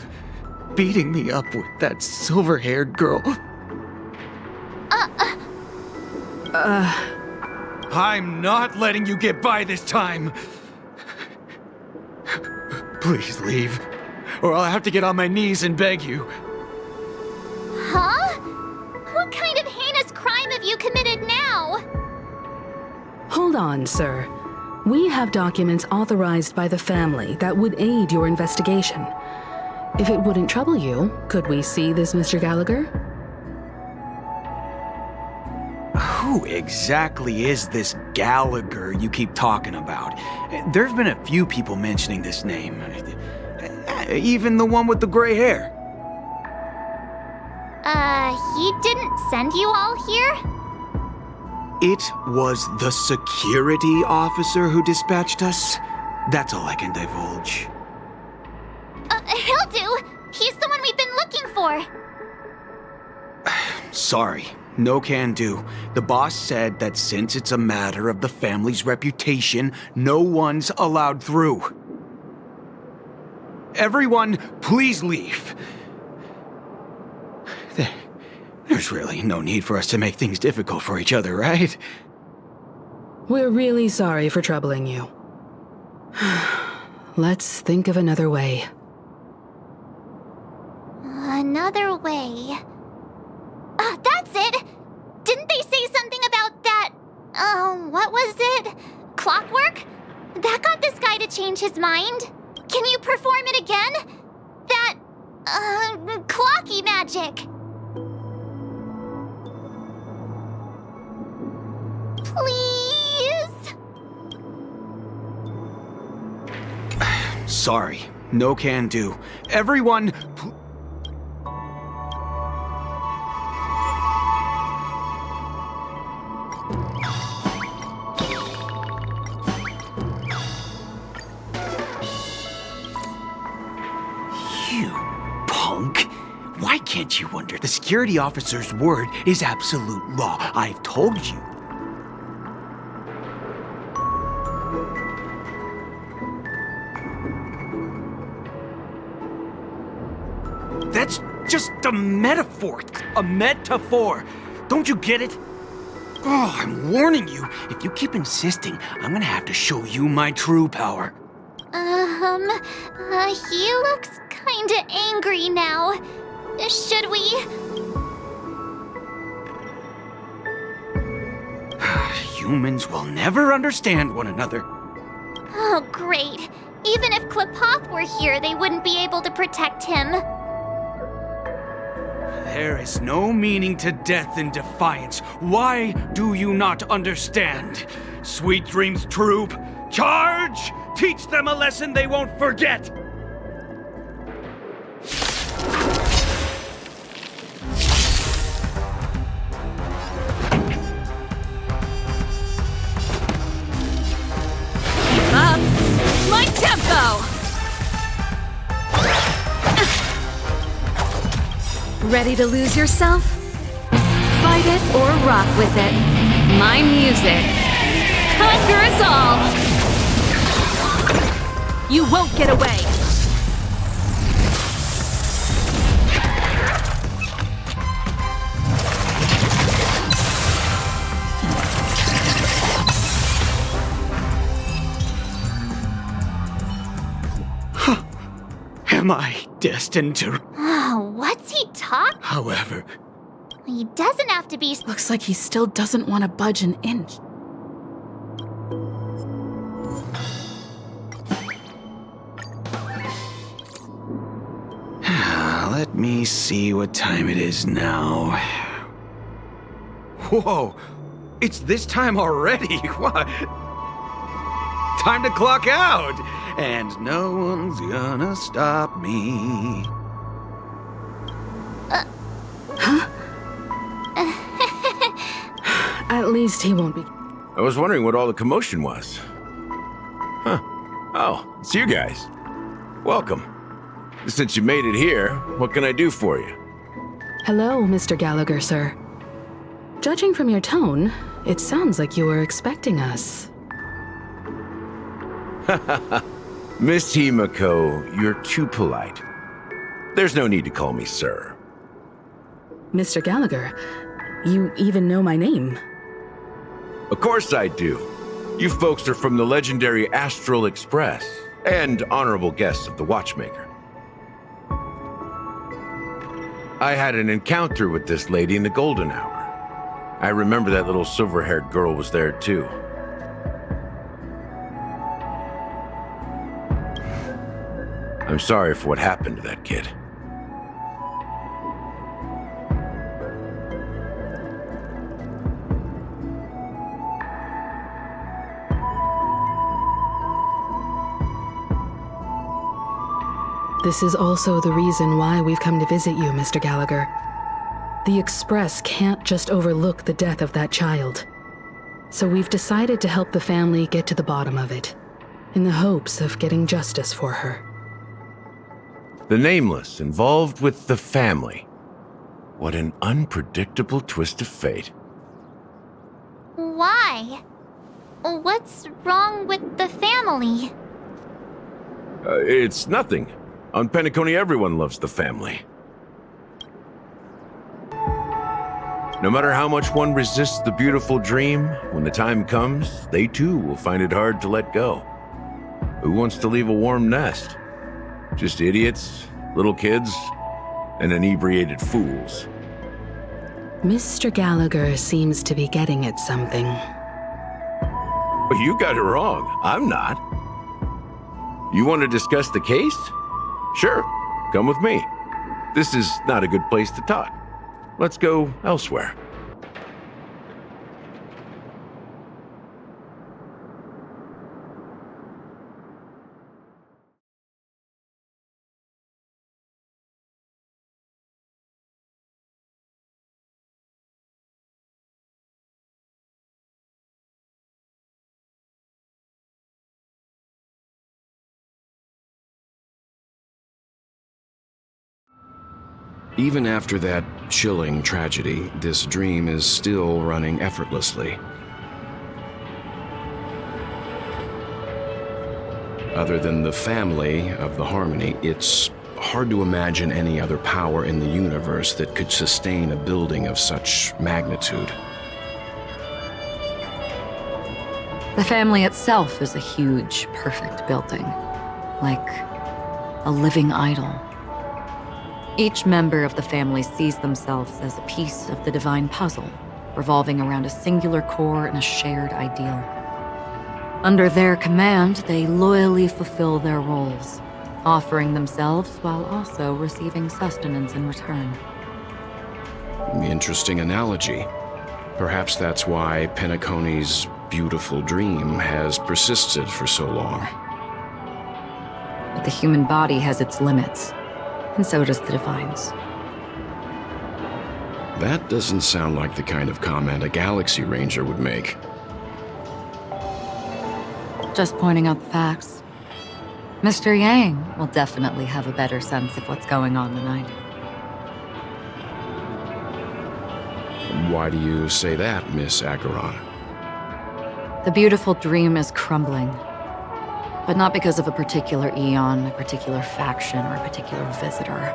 beating me up with that silver-haired girl. I'm not letting you get by this time. Please leave, or I'll have to get on my knees and beg you. Huh? What kind of heinous crime have you committed now? Hold on, sir. We have documents authorized by the family that would aid your investigation. If it wouldn't trouble you, could we see this Mr. Gallagher? Who exactly is this Gallagher you keep talking about? There's been a few people mentioning this name. Even the one with the gray hair. He didn't send you all here? It was the security officer who dispatched us. That's all I can divulge. He'll do. He's the one we've been looking for. Sorry, no can do. The boss said that since it's a matter of the family's reputation, no one's allowed through. Everyone, please leave. There's really no need for us to make things difficult for each other, right? We're really sorry for troubling you. Let's think of another way. Another way. That's it! Didn't they say something about that... what was it? Clockwork? That got this guy to change his mind. Can you perform it again? That... clocky magic. Please? Sorry, no can do. Everyone, You punk! Why can't you wonder? The security officer's word is absolute law. I've told you. That's just a metaphor. A metaphor. Don't you get it? Oh, I'm warning you. If you keep insisting, I'm gonna have to show you my true power. He looks kinda angry now. Should we? You humans will never understand one another. Oh, great. Even if Klipoth were here, they wouldn't be able to protect him. There is no meaning to death and defiance. Why do you not understand? Sweet Dreams Troop, charge! Teach them a lesson they won't forget! Keep up my tempo! Ready to lose yourself? Fight it or rock with it. My music. Conquer us all! You won't get away! Am I destined to... Oh, what's he talking? However... He doesn't have to be... Looks like he still doesn't want to budge an inch. Let me see what time it is now. Whoa! It's this time already! What? Time to clock out! And no one's gonna stop me. Huh? At least he won't be. I was wondering what all the commotion was. Huh. Oh, it's you guys. Welcome. Since you made it here, what can I do for you? Hello, Mr. Gallagher, sir. Judging from your tone, it sounds like you were expecting us. Miss Himiko, you're too polite. There's no need to call me sir. Mr. Gallagher, you even know my name. Of course I do. You folks are from the legendary Astral Express, and honorable guests of the Watchmaker. I had an encounter with this lady in the Golden Hour. I remember that little silver-haired girl was there too. I'm sorry for what happened to that kid. This is also the reason why we've come to visit you, Mr. Gallagher. The Express can't just overlook the death of that child. So we've decided to help the family get to the bottom of it, in the hopes of getting justice for her. The Nameless involved with the family. What an unpredictable twist of fate. Why? What's wrong with the family? It's nothing. On Penacony, everyone loves the family. No matter how much one resists the beautiful dream, when the time comes, they too will find it hard to let go. Who wants to leave a warm nest? Just idiots, little kids, and inebriated fools. Mr. Gallagher seems to be getting at something. But you got it wrong. I'm not. You want to discuss the case? Sure, come with me. This is not a good place to talk. Let's go elsewhere. Even after that chilling tragedy, this dream is still running effortlessly. Other than the family of the Harmony, it's hard to imagine any other power in the universe that could sustain a building of such magnitude. The family itself is a huge, perfect building, like a living idol. Each member of the family sees themselves as a piece of the divine puzzle, revolving around a singular core and a shared ideal. Under their command, they loyally fulfill their roles, offering themselves while also receiving sustenance in return. Interesting analogy. Perhaps that's why Penacony's beautiful dream has persisted for so long. But the human body has its limits, and so does the Divine's. That doesn't sound like the kind of comment a Galaxy Ranger would make. Just pointing out the facts. Mr. Yang will definitely have a better sense of what's going on than I do. Why do you say that, Miss Acheron? The beautiful dream is crumbling. But not because of a particular eon, a particular faction, or a particular visitor.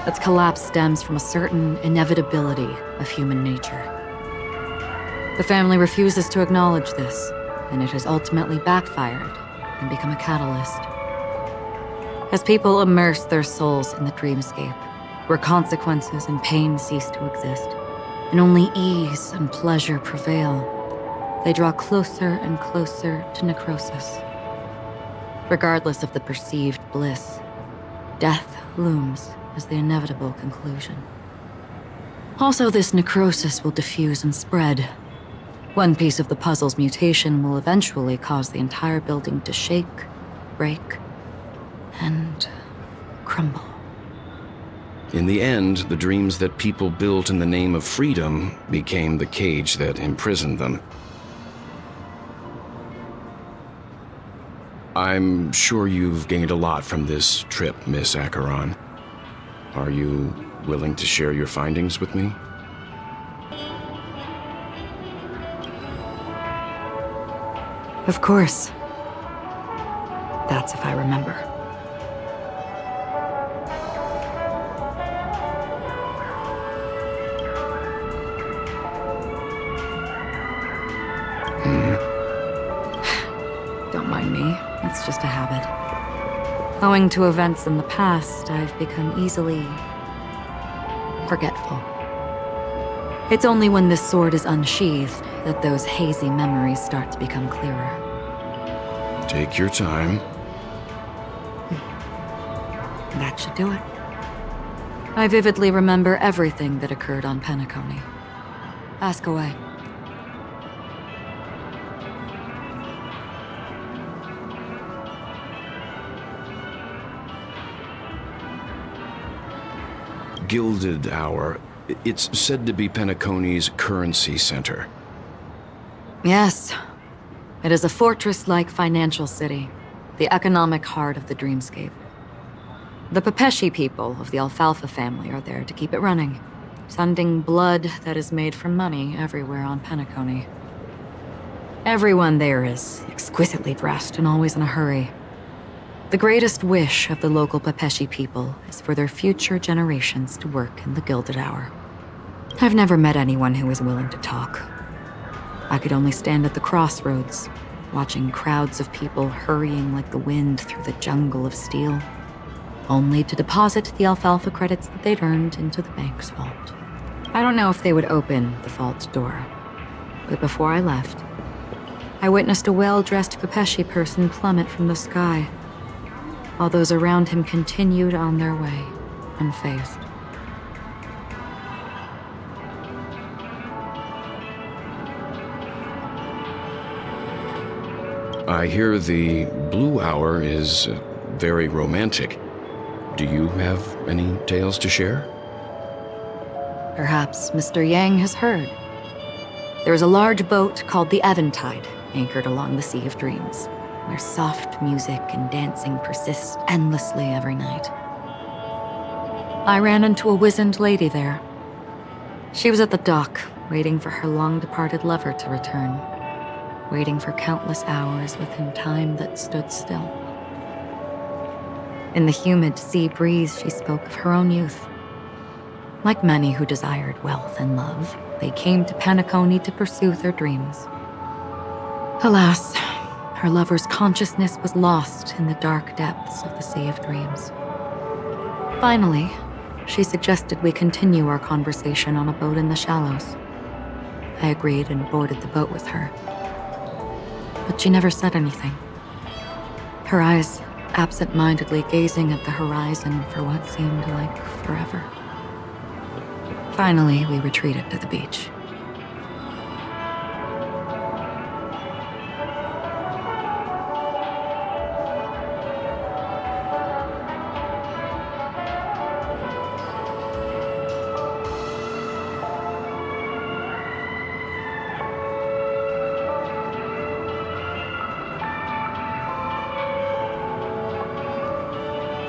Its collapse stems from a certain inevitability of human nature. The family refuses to acknowledge this, and it has ultimately backfired and become a catalyst. As people immerse their souls in the dreamscape, where consequences and pain cease to exist, and only ease and pleasure prevail, they draw closer and closer to necrosis. Regardless of the perceived bliss, death looms as the inevitable conclusion. Also, this necrosis will diffuse and spread. One piece of the puzzle's mutation will eventually cause the entire building to shake, break, and crumble. In the end, the dreams that people built in the name of freedom became the cage that imprisoned them. I'm sure you've gained a lot from this trip, Miss Acheron. Are you willing to share your findings with me? Of course. That's if I remember. Don't mind me. It's just a habit. Owing to events in the past, I've become easily forgetful. It's only when this sword is unsheathed that those hazy memories start to become clearer. Take your time. That should do it. I vividly remember everything that occurred on Penacony. Ask away. Gilded Hour. It's said to be Penacony's currency center. Yes. It is a fortress-like financial city, the economic heart of the dreamscape. The Pepeshi people of the Alfalfa family are there to keep it running, sending blood that is made from money everywhere on Penacony. Everyone there is exquisitely dressed and always in a hurry. The greatest wish of the local Pepeshi people is for their future generations to work in the Gilded Hour. I've never met anyone who was willing to talk. I could only stand at the crossroads, watching crowds of people hurrying like the wind through the jungle of steel, only to deposit the alfalfa credits that they'd earned into the bank's vault. I don't know if they would open the vault door, but before I left, I witnessed a well-dressed Pepeshi person plummet from the sky, while those around him continued on their way, unfazed. I hear the Blue Hour is very romantic. Do you have any tales to share? Perhaps Mr. Yang has heard. There is a large boat called the Eventide, anchored along the Sea of Dreams, where soft music and dancing persist endlessly every night. I ran into a wizened lady there. She was at the dock, waiting for her long-departed lover to return, waiting for countless hours within time that stood still. In the humid sea breeze, she spoke of her own youth. Like many who desired wealth and love, they came to Penacony to pursue their dreams. Alas, her lover's consciousness was lost in the dark depths of the Sea of Dreams. Finally, she suggested we continue our conversation on a boat in the shallows. I agreed and boarded the boat with her. But she never said anything. Her eyes absent-mindedly gazing at the horizon for what seemed like forever. Finally, we retreated to the beach.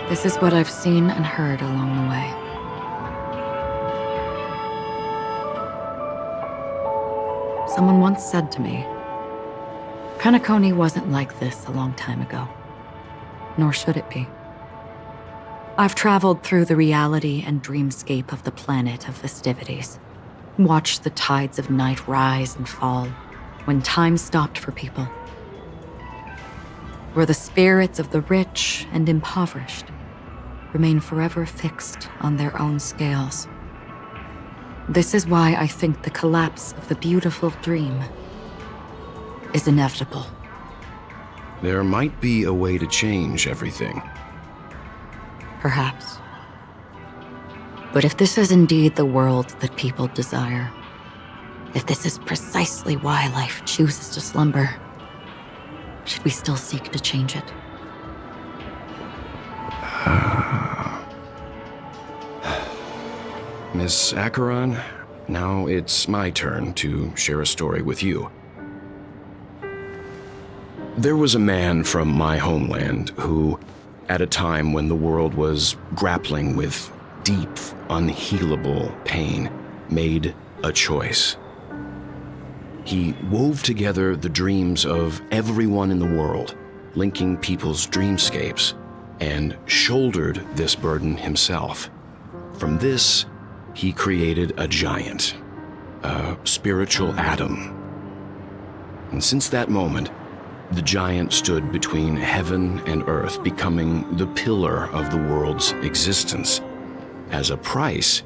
This is what I've seen and heard along the way. Someone once said to me, Penacony wasn't like this a long time ago, nor should it be. I've traveled through the reality and dreamscape of the planet of festivities, watched the tides of night rise and fall when time stopped for people, where the spirits of the rich and impoverished remain forever fixed on their own scales. This is why I think the collapse of the beautiful dream is inevitable. There might be a way to change everything. Perhaps. But if this is indeed the world that people desire, if this is precisely why life chooses to slumber, should we still seek to change it? Miss Acheron, now it's my turn to share a story with you. There was a man from my homeland who, at a time when the world was grappling with deep, unhealable pain, made a choice. He wove together the dreams of everyone in the world, linking people's dreamscapes, and shouldered this burden himself. From this, he created a giant, a spiritual atom. And since that moment, the giant stood between heaven and earth, becoming the pillar of the world's existence. As a price,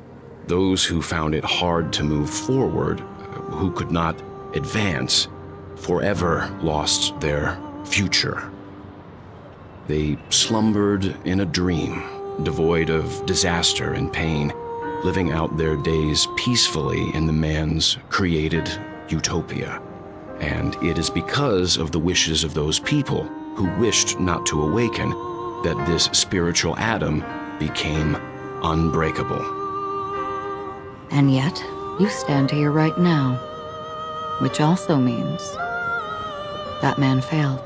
those who found it hard to move forward, who could not advance, forever lost their future. They slumbered in a dream, devoid of disaster and pain, living out their days peacefully in the man's created utopia. And it is because of the wishes of those people who wished not to awaken that this spiritual atom became unbreakable. And yet, you stand here right now, which also means that man failed.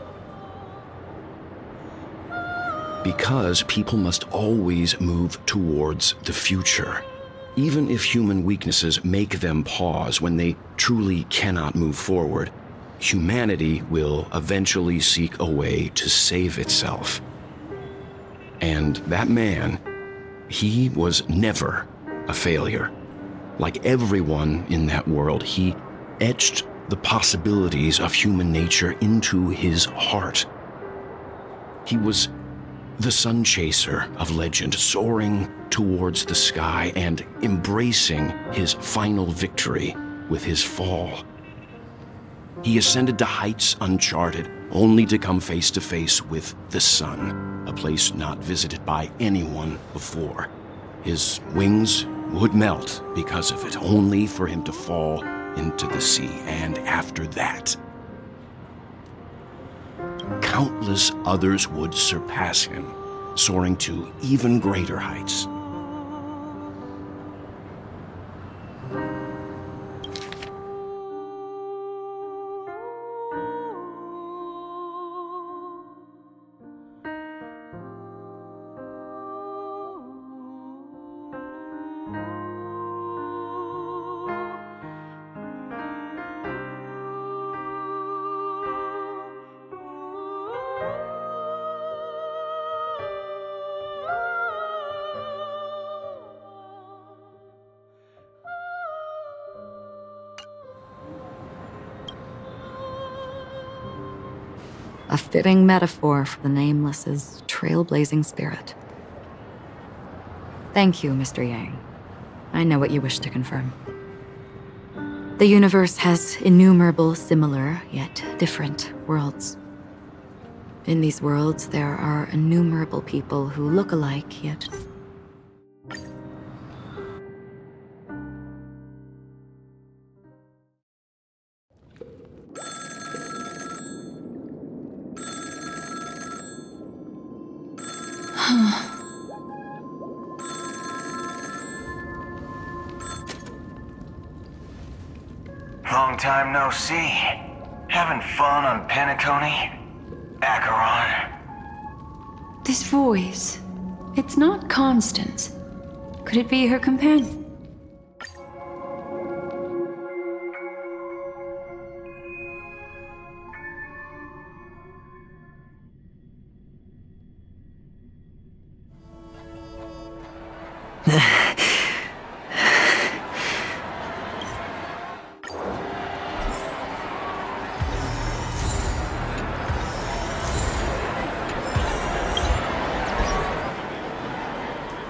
Because people must always move towards the future. Even if human weaknesses make them pause when they truly cannot move forward, humanity will eventually seek a way to save itself. And that man, he was never a failure. Like everyone in that world, he etched the possibilities of human nature into his heart. He was the sun chaser of legend, soaring towards the sky and embracing his final victory with his fall. He ascended to heights uncharted, only to come face to face with the sun, a place not visited by anyone before. His wings would melt because of it, only for him to fall into the sea. And after that, countless others would surpass him, soaring to even greater heights. A fitting metaphor for the Nameless's trailblazing spirit. Thank you, Mr. Yang. I know what you wish to confirm. The universe has innumerable similar, yet different worlds. In these worlds, there are innumerable people who look alike, yet... Long time no see. Having fun on Penacony? Acheron? This voice. It's not Constance. Could it be her companion?